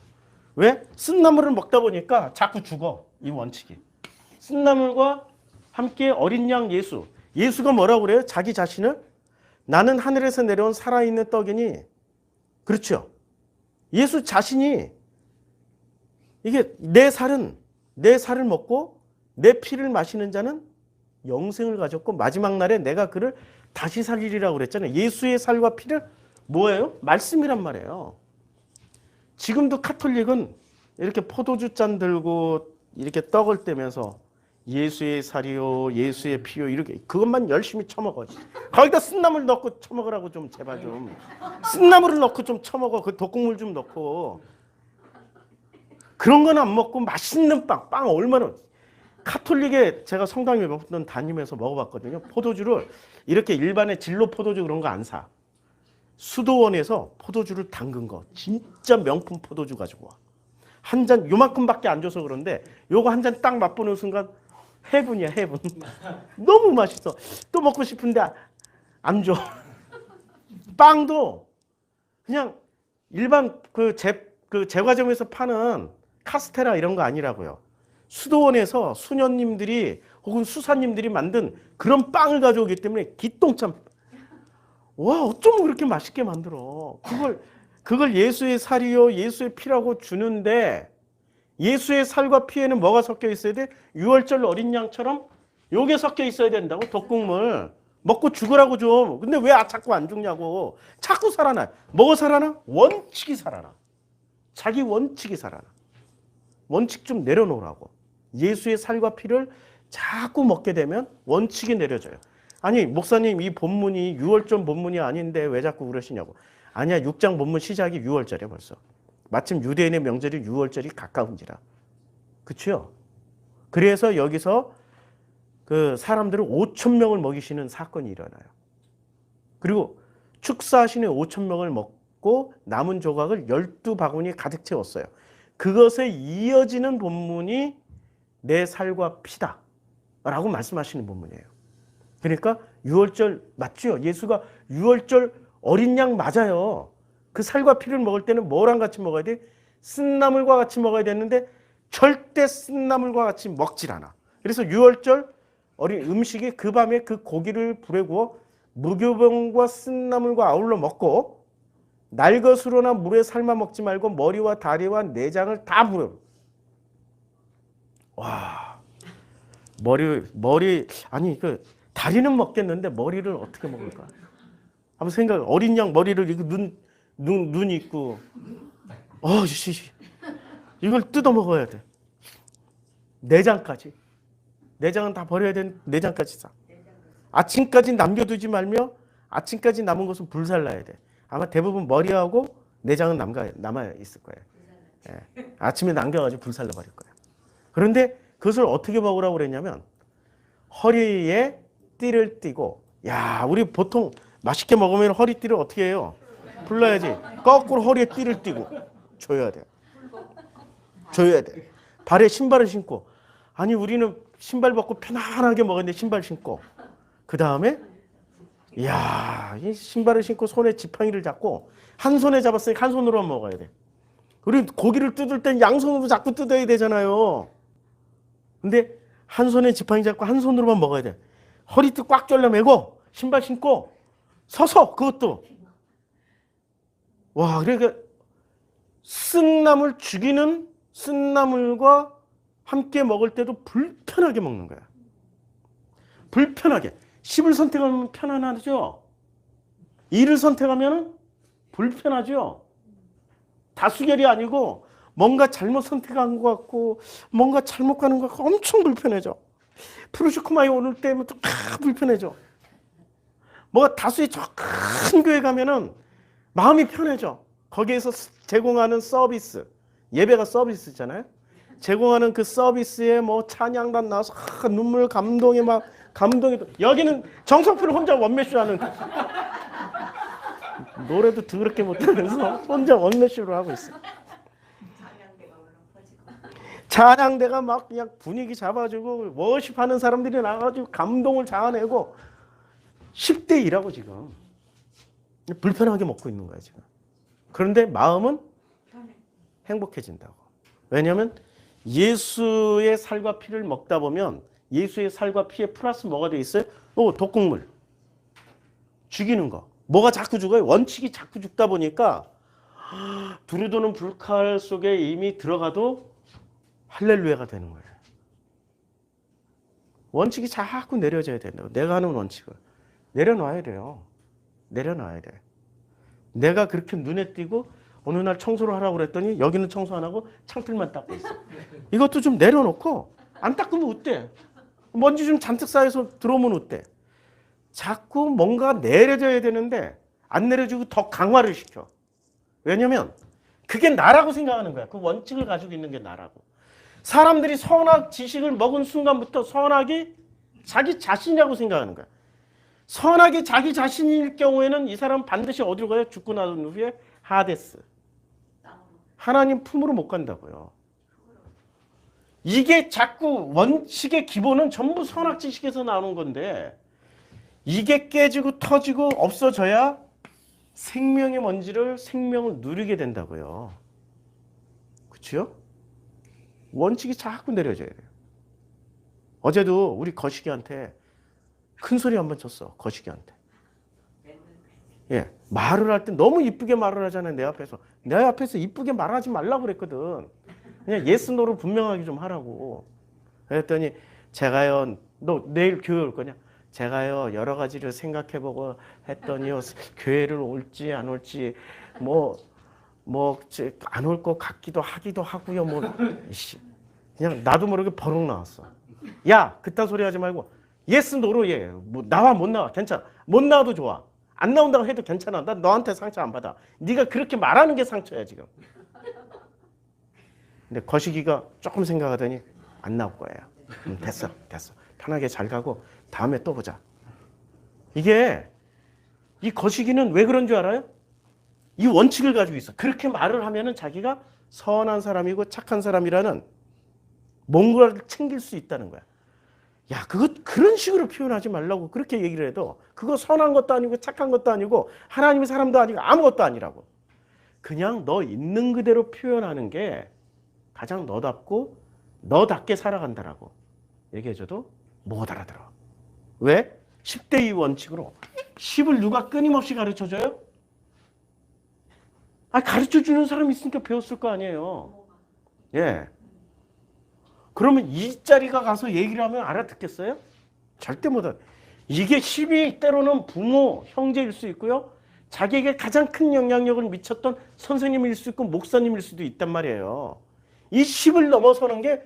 왜? 쓴나물을 먹다 보니까 자꾸 죽어. 이 원칙이. 쓴나물과 함께 어린 양 예수. 예수가 뭐라고 그래요? 자기 자신을 나는 하늘에서 내려온 살아있는 떡이니. 그렇죠. 예수 자신이 이게 내 살을 먹고 내 피를 마시는 자는 영생을 가졌고 마지막 날에 내가 그를 다시 살리리라고 그랬잖아요. 예수의 살과 피를 뭐예요? 말씀이란 말이에요. 지금도 카톨릭은 이렇게 포도주 잔 들고 이렇게 떡을 떼면서 예수의 살이요, 예수의 피요 이렇게 그것만 열심히 처먹어. 거기다 쓴나물 넣고 처먹으라고 좀 제발 좀. 쓴나물을 넣고 좀 처먹어. 그 독국물 좀 넣고. 그런 건 안 먹고 맛있는 빵 얼마나. 카톨릭에 제가 성당에 몇 번 다니면서 먹어봤거든요. 포도주를 이렇게 일반의 진로 포도주 그런 거 안 사. 수도원에서 포도주를 담근 거. 진짜 명품 포도주 가지고 와. 한 잔 요만큼밖에 안 줘서 그런데 요거 한 잔 딱 맛보는 순간 해분이야 해분. 너무 맛있어. 또 먹고 싶은데 안 줘. 빵도 그냥 일반 그 제과점에서 파는 카스테라 이런 거 아니라고요. 수도원에서 수녀님들이 혹은 수사님들이 만든 그런 빵을 가져오기 때문에 기똥참. 와 어쩜 그렇게 맛있게 만들어. 그걸 예수의 살이요 예수의 피라고 주는데 예수의 살과 피에는 뭐가 섞여 있어야 돼? 유월절 어린 양처럼 요게 섞여 있어야 된다고. 독국물 먹고 죽으라고 좀. 근데 왜 자꾸 안 죽냐고. 자꾸 살아나. 뭐가 살아나? 원칙이 살아나. 자기 원칙이 살아나. 원칙 좀 내려놓으라고. 예수의 살과 피를 자꾸 먹게 되면 원칙이 내려져요. 아니 목사님 이 본문이 6월절 본문이 아닌데 왜 자꾸 그러시냐고. 아니야 6장 본문 시작이 6월절이야 벌써. 마침 유대인의 명절이 6월절이 가까운지라. 그렇죠? 그래서 여기서 그 사람들을 5천 명을 먹이시는 사건이 일어나요. 그리고 축사하시는 5천 명을 먹고 남은 조각을 12바구니에 가득 채웠어요. 그것에 이어지는 본문이 내 살과 피다 라고 말씀하시는 본문이에요. 그러니까 6월절 맞죠? 예수가 6월절 어린 양 맞아요. 그 살과 피를 먹을 때는 뭐랑 같이 먹어야 돼? 쓴나물과 같이 먹어야 되는데 절대 쓴나물과 같이 먹질 않아. 그래서 6월절 어린 음식이 그 밤에 그 고기를 불에 구워 무교병과 쓴나물과 아울러 먹고 날것으로나 물에 삶아 먹지 말고 머리와 다리와 내장을 다 불어. 와, 머리 아니 그 다리는 먹겠는데 머리를 어떻게 먹을까? 한번 생각. 어린 양 머리를 이거 눈 있고, 이걸 뜯어 먹어야 돼. 내장까지. 내장은 다 버려야 되는 내장까지 싹. 아침까지 남겨두지 말며 아침까지 남은 것은 불살라야 돼. 아마 대부분 머리하고 내장은 남아 있을 거예요. 예. 아침에 남겨가지고 불살라 버릴 거예요. 그런데 그것을 어떻게 먹으라고 그랬냐면 허리에 띠를 띠고, 야, 우리 보통 맛있게 먹으면 허리띠를 어떻게 해요? 풀러야지. 거꾸로 허리에 띠를 띠고 줘야 돼. 줘야 돼. 발에 신발을 신고. 아니 우리는 신발 벗고 편안하게 먹었는데 신발 신고. 그 다음에 이야, 이 신발을 신고 손에 지팡이를 잡고 한 손에 잡았으니까 한 손으로만 먹어야 돼. 우리 고기를 뜯을 땐 양손으로 자꾸 뜯어야 되잖아요. 근데 한 손에 지팡이 잡고 한 손으로만 먹어야 돼. 허리띠 꽉 졸라매고 신발 신고 서서 그것도. 와, 그러니까 쓴나물 죽이는 쓴나물과 함께 먹을 때도 불편하게 먹는 거야. 불편하게. 10을 선택하면 편안하죠. 2를 선택하면 불편하죠. 다수결이 아니고 뭔가 잘못 선택한 것 같고 뭔가 잘못 가는 것 같고 엄청 불편해져. 프루시코마이 오늘 때부터 다 불편해져. 뭐가 다수의 저 큰 교회 가면은 마음이 편해져. 거기에서 제공하는 서비스, 예배가 서비스잖아요. 제공하는 그 서비스에 뭐 찬양단 나와서 눈물 감동이 막 감동이. 여기는 정성필 혼자 원맨쇼 하는, 노래도 더럽게 못하면서 혼자 원맨쇼를 하고 있어. 찬양대가 막 그냥 분위기 잡아주고 워십하는 사람들이 나가지고 감동을 자아내고 10대 2라고 지금 불편하게 먹고 있는 거야 지금. 그런데 마음은 행복해진다고. 왜냐하면 예수의 살과 피를 먹다 보면 예수의 살과 피에 플러스 뭐가 돼 있어요? 독극물. 죽이는 거. 뭐가 자꾸 죽어요? 원칙이 자꾸 죽다 보니까 두루도는 불칼 속에 이미 들어가도 할렐루야가 되는 거예요. 원칙이 자꾸 내려져야 된다고. 내가 하는 원칙을 내려놔야 돼요. 내려놔야 돼. 내가 그렇게 눈에 띄고 어느 날 청소를 하라고 그랬더니 여기는 청소 안 하고 창틀만 닦고 있어. 이것도 좀 내려놓고 안 닦으면 어때? 먼지 좀 잔뜩 쌓여서 들어오면 어때? 자꾸 뭔가 내려져야 되는데 안 내려주고 더 강화를 시켜. 왜냐면 그게 나라고 생각하는 거야. 그 원칙을 가지고 있는 게 나라고. 사람들이 선악 지식을 먹은 순간부터 선악이 자기 자신이라고 생각하는 거야. 선악이 자기 자신일 경우에는 이 사람은 반드시 어디로 가요? 죽고 난 후에 하데스. 하나님 품으로 못 간다고요. 이게 자꾸 원칙의 기본은 전부 선악 지식에서 나오는 건데 이게 깨지고 터지고 없어져야 생명의 먼지를 생명을 누리게 된다고요. 그렇죠? 원칙이 자꾸 내려져야 돼요. 어제도 우리 거시기한테 큰 소리 한번 쳤어. 거시기한테. 예, 말을 할 때 너무 이쁘게 말을 하잖아요. 내 앞에서. 내 앞에서 이쁘게 말하지 말라고 그랬거든. 그냥 예스 노를 분명하게 좀 하라고. 그랬더니 제가요, 너 내일 교회 올 거냐? 제가요 여러 가지를 생각해보고 했더니요 교회를 올지 안 올지 뭐 안 올 것 같기도 하기도 하고요. 뭐 그냥 나도 모르게 버럭 나왔어. 야 그딴 소리 하지 말고 예스 노로 예. 뭐 나와 못 나와 괜찮아. 못 나와도 좋아. 안 나온다고 해도 괜찮아. 난 너한테 상처 안 받아. 네가 그렇게 말하는 게 상처야 지금. 근데 거시기가 조금 생각하더니 안 나올 거예요. 됐어. 편하게 잘 가고 다음에 또 보자. 이게 이 거시기는 왜 그런 줄 알아요? 이 원칙을 가지고 있어. 그렇게 말을 하면은 자기가 선한 사람이고 착한 사람이라는 뭔가를 챙길 수 있다는 거야. 야, 그거 그런 식으로 표현하지 말라고 그렇게 얘기를 해도 그거 선한 것도 아니고 착한 것도 아니고 하나님의 사람도 아니고 아무것도 아니라고. 그냥 너 있는 그대로 표현하는 게 가장 너답고 너답게 살아간다라고 얘기해줘도 못 알아들어. 왜? 10대 2 원칙으로 10을 누가 끊임없이 가르쳐줘요? 가르쳐주는 사람이 있으니까 배웠을 거 아니에요. 예. 그러면 이 자리가 가서 얘기를 하면 알아듣겠어요? 절대 못 알아. 이게 10이 때로는 부모, 형제일 수 있고요. 자기에게 가장 큰 영향력을 미쳤던 선생님일 수 있고 목사님일 수도 있단 말이에요. 이 10을 넘어서는 게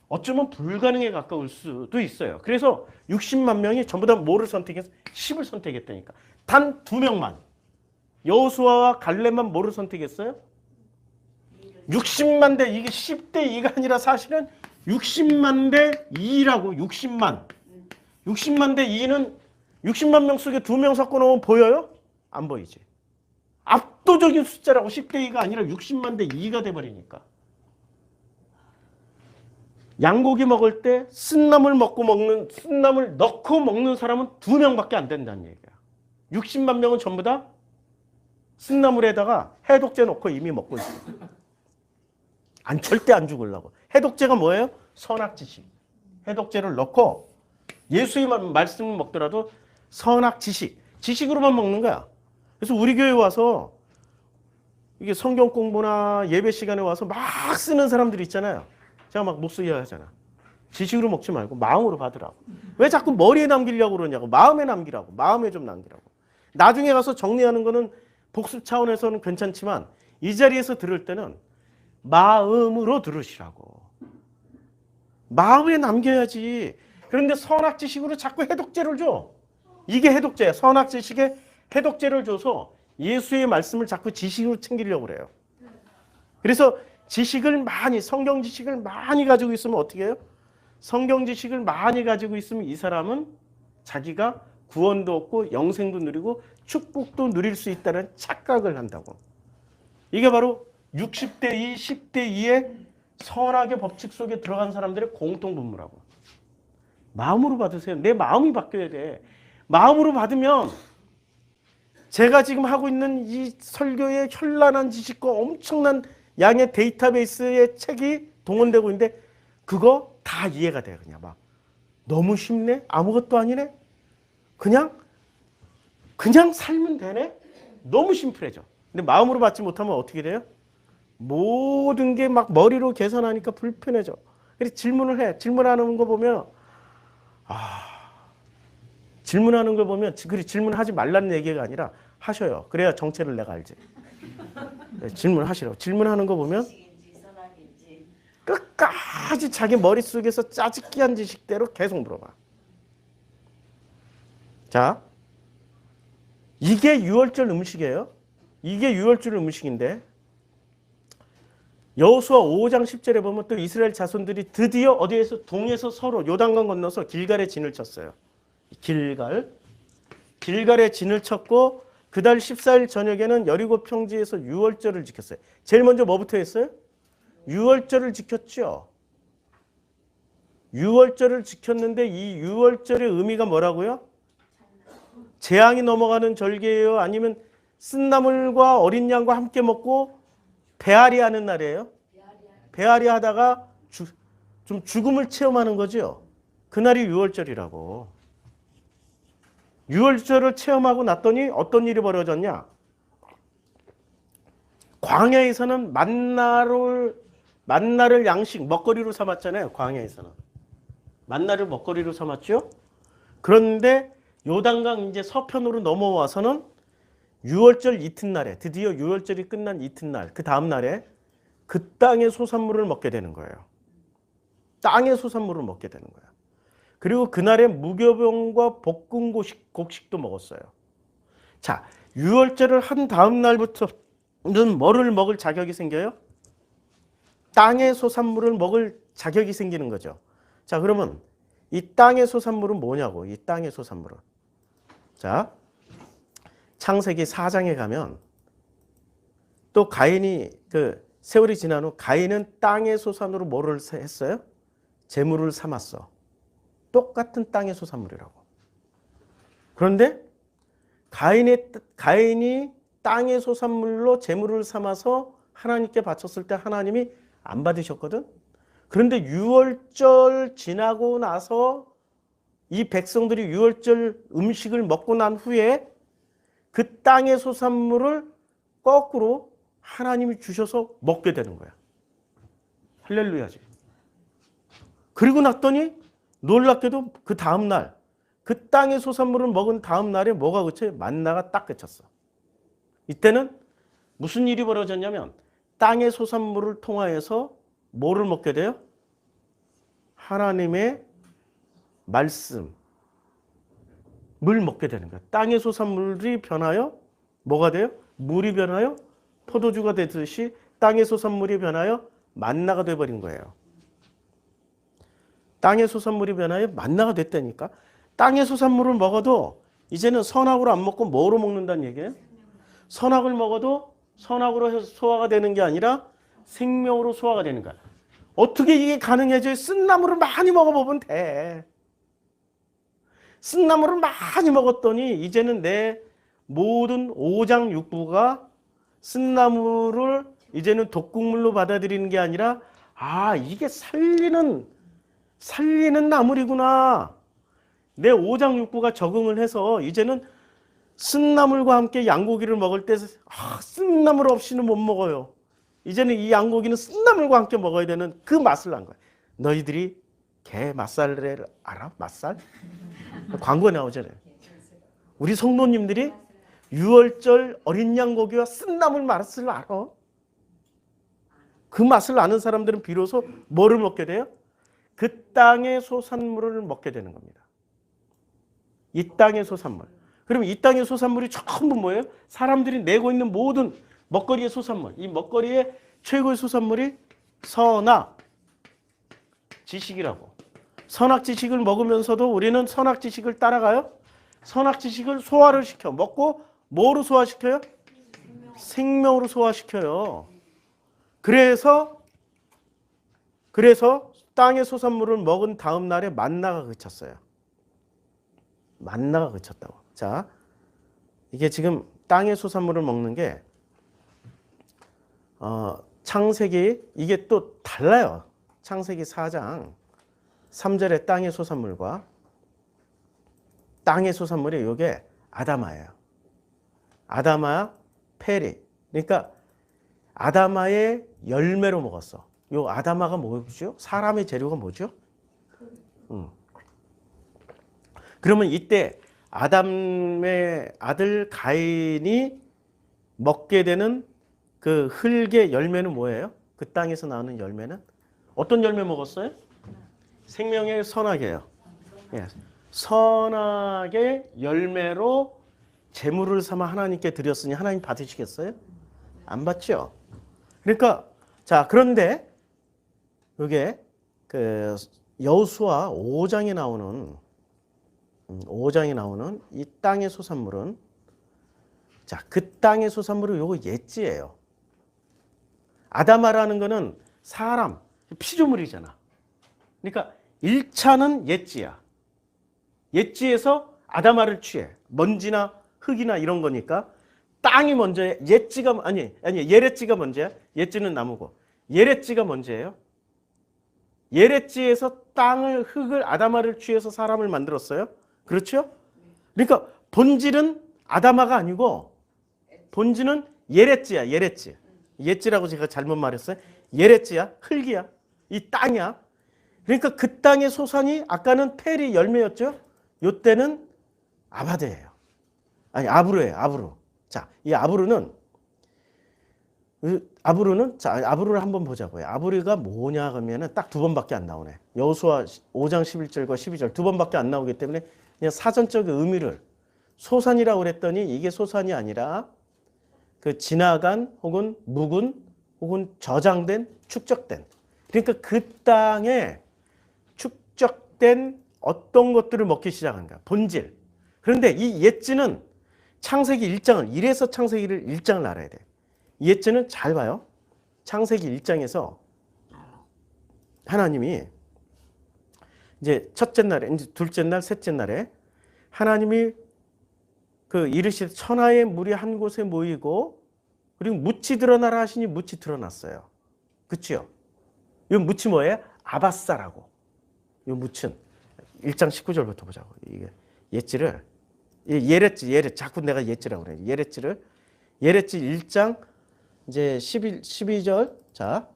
어쩌면 불가능에 가까울 수도 있어요. 그래서 60만 명이 전부 다 뭐를 선택해서 10을 선택했다니까. 단 2명만. 여호수아와 갈렙만 뭐를 선택했어요? 60만 대 이게 10대 2가 아니라 사실은 60만 대 2라고 60만. 60만 대 2는 60만 명 속에 2명 섞어 놓으면 보여요? 안 보이지. 압도적인 숫자라고 10대 2가 아니라 60만 대 2가 돼버리니까. 양고기 먹을 때 쓴나물 넣고 먹는 사람은 2명밖에 안 된다는 얘기야. 60만 명은 전부 다 쓴나물에다가 해독제 넣고 이미 먹고 있어. 절대 안 죽으려고. 해독제가 뭐예요? 선악지식. 해독제를 넣고 예수의 말씀을 먹더라도 선악지식. 지식으로만 먹는 거야. 그래서 우리 교회 와서 이게 성경 공부나 예배 시간에 와서 막 쓰는 사람들이 있잖아요. 제가 막 목소리 하잖아. 지식으로 먹지 말고 마음으로 받으라고. 왜 자꾸 머리에 남기려고 그러냐고. 마음에 남기라고. 마음에 좀 남기라고. 나중에 가서 정리하는 거는 복습 차원에서는 괜찮지만 이 자리에서 들을 때는 마음으로 들으시라고. 마음에 남겨야지. 그런데 선악지식으로 자꾸 해독제를 줘. 이게 해독제야. 선악 지식에 해독제를 줘서 예수의 말씀을 자꾸 지식으로 챙기려고 그래요. 그래서 지식을 많이, 성경 지식을 많이 가지고 있으면 어떻게 해요? 성경 지식을 많이 가지고 있으면 이 사람은 자기가 구원도 얻고 영생도 누리고 축복도 누릴 수 있다는 착각을 한다고. 이게 바로 60대 2, 10대 2의 선악의 법칙 속에 들어간 사람들의 공통분모라고. 마음으로 받으세요. 내 마음이 바뀌어야 돼. 마음으로 받으면 제가 지금 하고 있는 이 설교의 현란한 지식과 엄청난 양의 데이터베이스의 책이 동원되고 있는데 그거 다 이해가 돼요. 그냥 막 너무 쉽네? 아무것도 아니네? 그냥 살면 되네? 너무 심플해져. 근데 마음으로 받지 못하면 어떻게 돼요? 모든 게 막 머리로 계산하니까 불편해져. 그래서 질문을 해. 질문하는 거 보면 질문하는 걸 보면 그래 질문하지 말라는 얘기가 아니라 하셔요. 그래야 정체를 내가 알지. 네, 질문하시라고. 질문하는 거 보면 끝까지 자기 머릿속에서 짜집기한 지식대로 계속 물어봐. 자, 이게 유월절 음식이에요. 이게 유월절 음식인데 여호수아 5장 10절에 보면 또 이스라엘 자손들이 드디어 어디에서 동에서 서로 요단강 건너서 길갈에 진을 쳤어요. 길갈에 진을 쳤고 그달 14일 저녁에는 여리고 평지에서 유월절을 지켰어요. 제일 먼저 뭐부터 했어요? 유월절을 지켰죠. 유월절을 지켰는데 이 유월절의 의미가 뭐라고요? 재앙이 넘어가는 절기예요? 아니면 쓴나물과 어린 양과 함께 먹고 배앓이 하는 날이에요? 배앓이 하다가 좀 죽음을 체험하는 거죠. 그날이 유월절이라고. 유월절을 체험하고 났더니 어떤 일이 벌어졌냐? 광야에서는 만나를 양식, 먹거리로 삼았잖아요. 광야에서는. 만나를 먹거리로 삼았죠. 그런데 요단강 이제 서편으로 넘어와서는 유월절 이튿날에, 드디어 유월절이 끝난 이튿날, 그 다음 날에 그 땅의 소산물을 먹게 되는 거예요. 땅의 소산물을 먹게 되는 거예요. 그리고 그날에 무교병과 볶은 곡식도 먹었어요. 자, 유월절을 한 다음 날부터는 뭐를 먹을 자격이 생겨요? 땅의 소산물을 먹을 자격이 생기는 거죠. 자, 그러면 이 땅의 소산물은 뭐냐고, 이 땅의 소산물은. 자, 창세기 4장에 가면 또 가인이 세월이 지난 후 가인은 땅의 소산으로 뭐를 했어요? 재물을 삼았어. 똑같은 땅의 소산물이라고. 그런데 가인이 땅의 소산물로 재물을 삼아서 하나님께 바쳤을 때 하나님이 안 받으셨거든. 그런데 유월절 지나고 나서 이 백성들이 유월절 음식을 먹고 난 후에 그 땅의 소산물을 거꾸로 하나님이 주셔서 먹게 되는 거야. 할렐루야지. 그리고 났더니 놀랍게도 그 다음 날, 그 땅의 소산물을 먹은 다음 날에 뭐가 그쳐요? 만나가 딱 그쳤어. 이때는 무슨 일이 벌어졌냐면 땅의 소산물을 통하여서 뭐를 먹게 돼요? 하나님의 말씀을 먹게 되는 거야. 땅의 소산물이 변하여 뭐가 돼요? 물이 변하여 포도주가 되듯이 땅의 소산물이 변하여 만나가 돼버린 거예요. 땅의 소산물이 변하여 만나가 됐다니까. 땅의 소산물을 먹어도 이제는 선악으로 안 먹고 뭐로 먹는다는 얘기예요? 선악을 먹어도 선악으로 해서 소화가 되는 게 아니라 생명으로 소화가 되는 거야. 어떻게 이게 가능해져요? 쓴나물을 많이 먹어보면 돼. 쓴나물을 많이 먹었더니 이제는 내 모든 오장육부가 쓴나물을 이제는 독국물로 받아들이는 게 아니라 이게 살리는 나물이구나. 내 오장육부가 적응을 해서 이제는 쓴나물과 함께 양고기를 먹을 때 쓴나물 없이는 못 먹어요. 이제는 이 양고기는 쓴나물과 함께 먹어야 되는 그 맛을 난 거야. 너희들이 게 맛살을 알아? 맛살? 광고에 나오잖아요. 우리 성도님들이 유월절 어린 양고기와 쓴나물 맛을 알아? 그 맛을 아는 사람들은 비로소 뭐를 먹게 돼요? 그 땅의 소산물을 먹게 되는 겁니다. 이 땅의 소산물. 그럼 이 땅의 소산물이 전부 뭐예요? 사람들이 내고 있는 모든 먹거리의 소산물. 이 먹거리의 최고의 소산물이 선악 지식이라고. 선악 지식을 먹으면서도 우리는 선악 지식을 따라가요. 선악 지식을 소화를 시켜. 먹고 뭐로 소화시켜요? 생명으로 소화시켜요. 그래서 땅의 소산물을 먹은 다음 날에 만나가 그쳤어요. 만나가 그쳤다고. 자, 이게 지금 땅의 소산물을 먹는 게 창세기 이게 또 달라요. 창세기 4장 3절의 땅의 소산물과 땅의 소산물이 이게 아다마예요. 아다마, 페리. 그러니까 아다마의 열매로 먹었어. 요 아다마가 뭐죠? 사람의 재료가 뭐죠? 그러면 이때 아담의 아들 가인이 먹게 되는 그 흙의 열매는 뭐예요? 그 땅에서 나오는 열매는? 어떤 열매 먹었어요? 생명의 선악이에요. 예. 선악의 열매로 제물을 삼아 하나님께 드렸으니 하나님 받으시겠어요? 안 받죠? 그러니까 자, 그런데 이게 그 여호수아 5장에 나오는 이 땅의 소산물은 자, 그 땅의 소산물은 요거 옛지예요. 아다마라는 거는 사람, 피조물이잖아. 그러니까 1차는 옛지야. 옛지에서 아다마를 취해. 먼지나 흙이나 이런 거니까 땅이 먼저야. 옛지가 아니 예렛지가 먼저야. 옛지는 나무고. 예렛지가 먼저예요. 예렛지에서 땅을 흙을 아다마를 취해서 사람을 만들었어요. 그렇죠? 그러니까 본질은 아다마가 아니고 본질은 예렛지야. 예렛지. 옛지라고 제가 잘못 말했어요. 예렛지야. 흙이야. 이 땅이야. 그러니까 그 땅의 소산이 아까는 페리 열매였죠. 요때는 아바드예요. 아니 아브루예요. 아브루. 자, 이 아브루는 아브루를 한번 보자고요. 아브루가 뭐냐 그러면은 딱 두 번밖에 안 나오네. 여호수아 5장 11절과 12절 두 번밖에 안 나오기 때문에 그냥 사전적 의미를 소산이라고 그랬더니 이게 소산이 아니라 그 지나간 혹은 묵은 혹은 저장된 축적된. 그러니까 그 땅에 축적된 어떤 것들을 먹기 시작한가. 본질. 그런데 이 옛지는 창세기 1장을 이래서 창세기를 1장을 알아야 돼. 옛지는 잘 봐요. 창세기 1장에서 하나님이 이제 첫째 날에, 이제 둘째 날, 셋째 날에 하나님이 그 이르시되 천하의 물이 한 곳에 모이고 그리고 묻이 드러나라 하시니 묻이 드러났어요. 그치요? 이 묻이 뭐예요? 아바사라고. 이 묻은 1장 19절부터 보자고. 이게 옛지를 예렛지 자꾸 내가 옛지라고 그래. 예렛지 1장 이제 12절. 자,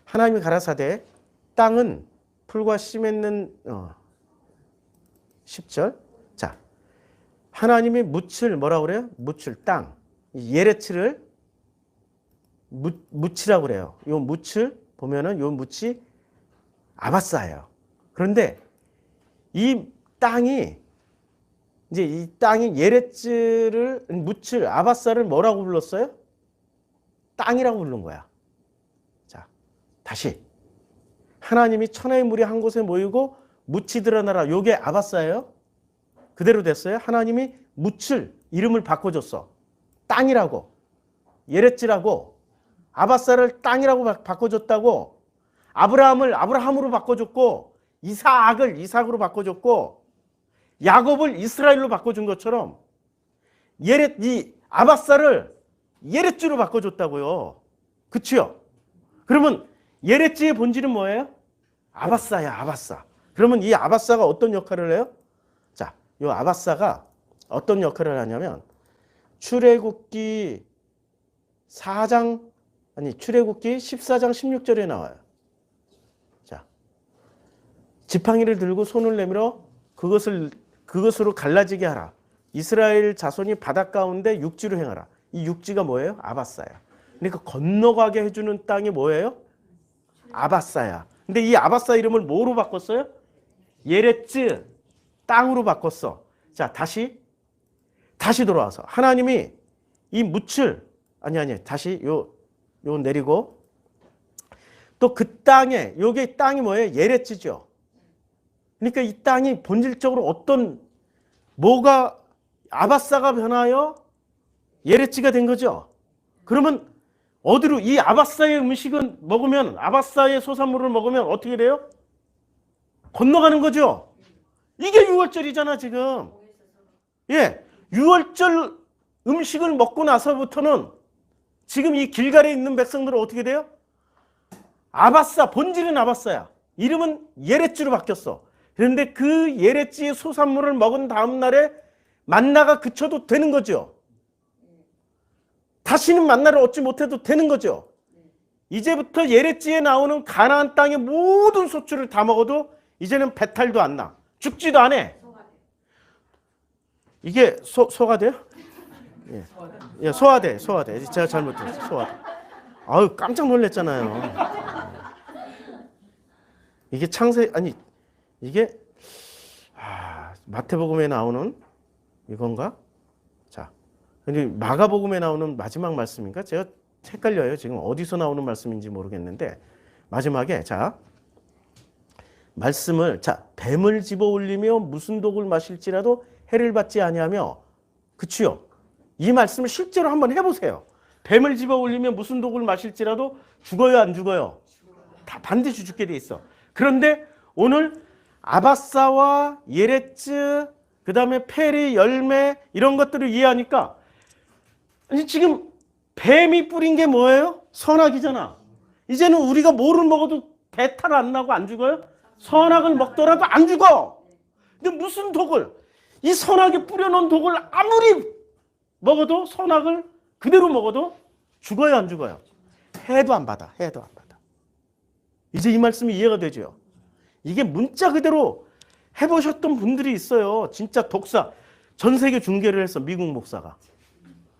하나님이 가라사대 땅은 풀과 씨 맺는 10절. 자, 하나님이 묻을 뭐라고 그래요? 묻을 땅. 예렛지를 묻이라고 그래요. 요 묻을 보면은 요 묻이 아바사예요. 그런데 이 땅이 이제 이 땅이 예렛지를 묻을 아바사를 뭐라고 불렀어요? 땅이라고 부른 거야. 자, 다시 하나님이 천하의 물이 한 곳에 모이고 묻이 드러나라. 요게 아바사예요. 그대로 됐어요. 하나님이 묻을 이름을 바꿔줬어. 땅이라고. 예렛지라고. 아바사를 땅이라고 바꿔줬다고. 아브라함을 아브라함으로 바꿔줬고 이삭을 이삭으로 바꿔줬고 야곱을 이스라엘로 바꿔준 것처럼 이 아바사를 예렛지로 바꿔줬다고요. 그치요? 그러면 예렛지의 본질은 뭐예요? 아바사야, 아바사. 그러면 이 아바사가 어떤 역할을 해요? 자, 이 아바사가 어떤 역할을 하냐면 출애굽기 14장 16절에 나와요. 자, 지팡이를 들고 손을 내밀어 그것으로 갈라지게 하라. 이스라엘 자손이 바닷 가운데 육지로 행하라. 이 육지가 뭐예요? 아바사야. 그러니까 건너가게 해주는 땅이 뭐예요? 아바사야. 근데 이 아바사 이름을 뭐로 바꿨어요? 예렛지, 땅으로 바꿨어. 자, 다시 돌아와서 하나님이 이 묻힐 다시 요 내리고 또 그 땅에 요게 땅이 뭐예요? 예레지죠. 그러니까 이 땅이 본질적으로 뭐가 아바사가 변하여 예레지가 된 거죠. 그러면 어디로 이 아바사의 음식은 먹으면 아바사의 소산물을 먹으면 어떻게 돼요? 건너가는 거죠. 이게 유월절이잖아 지금. 예, 유월절 음식을 먹고 나서부터는 지금 이 길갈에 있는 백성들은 어떻게 돼요? 아바사, 본질은 아바사야. 이름은 예레지로 바뀌었어. 그런데 그 예레지의 소산물을 먹은 다음 날에 만나가 그쳐도 되는 거죠. 다시는 만나를 얻지 못해도 되는 거죠. 이제부터 예레지에 나오는 가나안 땅의 모든 소출을 다 먹어도 이제는 배탈도 안 나. 죽지도 않아. 이게 소가 돼요? 예, 소화돼. 제가 잘못했어요. 소화돼. 아유, 깜짝 놀랐잖아요. 이게 이게 마태복음에 나오는 이건가? 자, 근데 마가복음에 나오는 마지막 말씀인가? 제가 헷갈려요. 지금 어디서 나오는 말씀인지 모르겠는데 마지막에 말씀을 뱀을 집어 올리며 무슨 독을 마실지라도 해를 받지 아니하며 그치요? 이 말씀을 실제로 한번 해보세요. 뱀을 집어 올리며 무슨 독을 마실지라도 죽어요, 안 죽어요? 다 반드시 죽게 돼 있어. 그런데 오늘 아바사와 예레츠, 그 다음에 페리, 열매 이런 것들을 이해하니까 지금 뱀이 뿌린 게 뭐예요? 선악이잖아. 이제는 우리가 뭐를 먹어도 배탈 안 나고 안 죽어요? 선악을 먹더라도 안 죽어. 근데 무슨 독을? 이 선악에 뿌려놓은 독을 아무리 먹어도 선악을 그대로 먹어도 죽어요, 안 죽어요? 해도 안 받아. 이제 이 말씀이 이해가 되죠? 이게 문자 그대로 해보셨던 분들이 있어요. 진짜 독사. 전 세계 중계를 했어, 미국 목사가.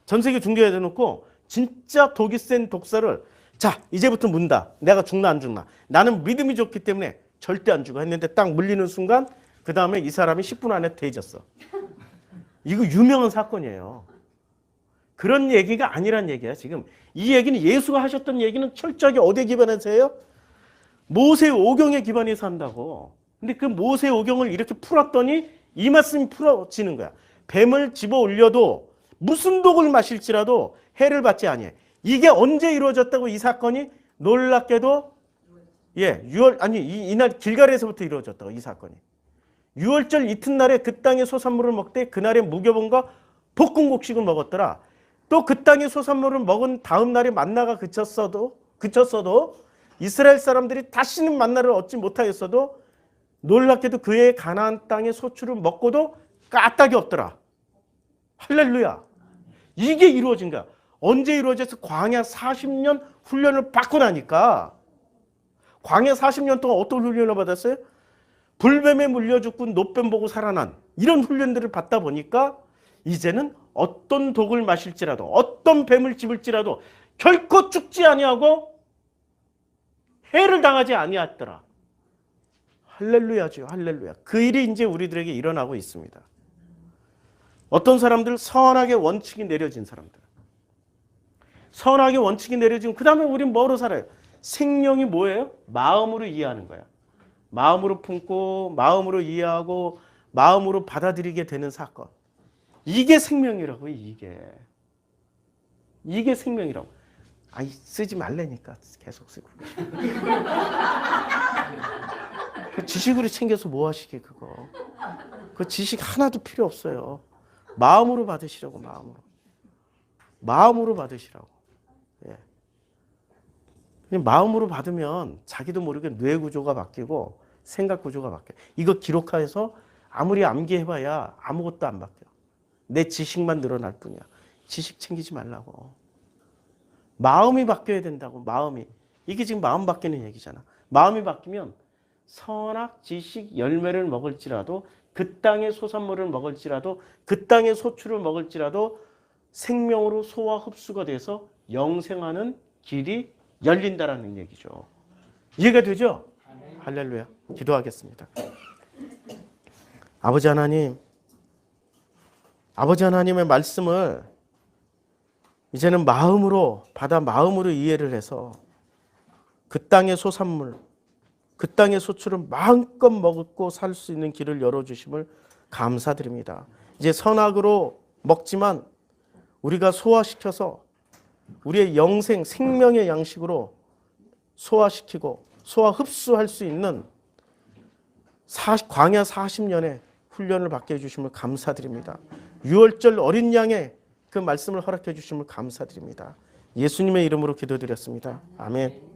전 세계 중계해 놓고 진짜 독이 센 독사를 이제부터 문다. 내가 죽나 안 죽나. 나는 믿음이 좋기 때문에 절대 안 죽어 했는데 딱 물리는 순간 그 다음에 이 사람이 10분 안에 돼졌어. 이거 유명한 사건이에요. 그런 얘기가 아니란 얘기야. 지금 이 얘기는 예수가 하셨던 얘기는 철저하게 어디에 기반해서 해요? 모세 오경에 기반해서 한다고. 근데 그 모세 오경을 이렇게 풀었더니 이 말씀이 풀어지는 거야. 뱀을 집어 올려도 무슨 독을 마실지라도 해를 받지 아니해. 이게 언제 이루어졌다고 이 사건이 놀랍게도 이날 길갈에서부터 이루어졌다고 이 사건이. 유월절 이튿날에 그 땅의 소산물을 먹되 그날에 무교본과 볶음곡식을 먹었더라. 또 그 땅의 소산물을 먹은 다음 날에 만나가 그쳤어도 이스라엘 사람들이 다시는 만나를 얻지 못하였어도 놀랍게도 그의 가나안 땅의 소출을 먹고도 까딱이 없더라. 할렐루야. 이게 이루어진 거야. 언제 이루어져서 광야 40년 훈련을 받고 나니까. 광야 40년 동안 어떤 훈련을 받았어요? 불뱀에 물려 죽고 노뱀 보고 살아난 이런 훈련들을 받다 보니까 이제는 어떤 독을 마실지라도 어떤 뱀을 집을지라도 결코 죽지 아니하고 해를 당하지 아니하더라. 할렐루야죠. 할렐루야. 그 일이 이제 우리들에게 일어나고 있습니다. 어떤 사람들 선악의 원칙이 내려진 사람들. 선악의 원칙이 내려지면 그 다음에 우리는 뭐로 살아요? 생명이 뭐예요? 마음으로 이해하는 거야. 마음으로 품고 마음으로 이해하고 마음으로 받아들이게 되는 사건. 이게 생명이라고. 이게 생명이라고. 쓰지 말라니까 계속 쓰고. 지식으로 챙겨서 뭐 하시게 그거. 그 지식 하나도 필요 없어요. 마음으로 받으시라고. 마음으로 받으시라고. 예. 그냥 마음으로 받으면 자기도 모르게 뇌 구조가 바뀌고 생각 구조가 바뀌어요. 이거 기록해서 아무리 암기해봐야 아무것도 안 바뀌어. 내 지식만 늘어날 뿐이야. 지식 챙기지 말라고. 마음이 바뀌어야 된다고. 마음이. 이게 지금 마음 바뀌는 얘기잖아. 마음이 바뀌면 선악, 지식, 열매를 먹을지라도 그 땅의 소산물을 먹을지라도 그 땅의 소출을 먹을지라도 생명으로 소화 흡수가 돼서 영생하는 길이 열린다라는 얘기죠. 이해가 되죠? 할렐루야. 기도하겠습니다. 아버지 하나님, 아버지 하나님의 말씀을 이제는 마음으로 받아 마음으로 이해를 해서 그 땅의 소산물, 그 땅의 소출을 마음껏 먹고 살 수 있는 길을 열어주심을 감사드립니다. 이제 선악으로 먹지만 우리가 소화시켜서 우리의 영생, 생명의 양식으로 소화시키고 소화 흡수할 수 있는 광야 40년의 훈련을 받게 해주심을 감사드립니다. 유월절 어린 양의 그 말씀을 허락해 주심을 감사드립니다. 예수님의 이름으로 기도드렸습니다. 아멘.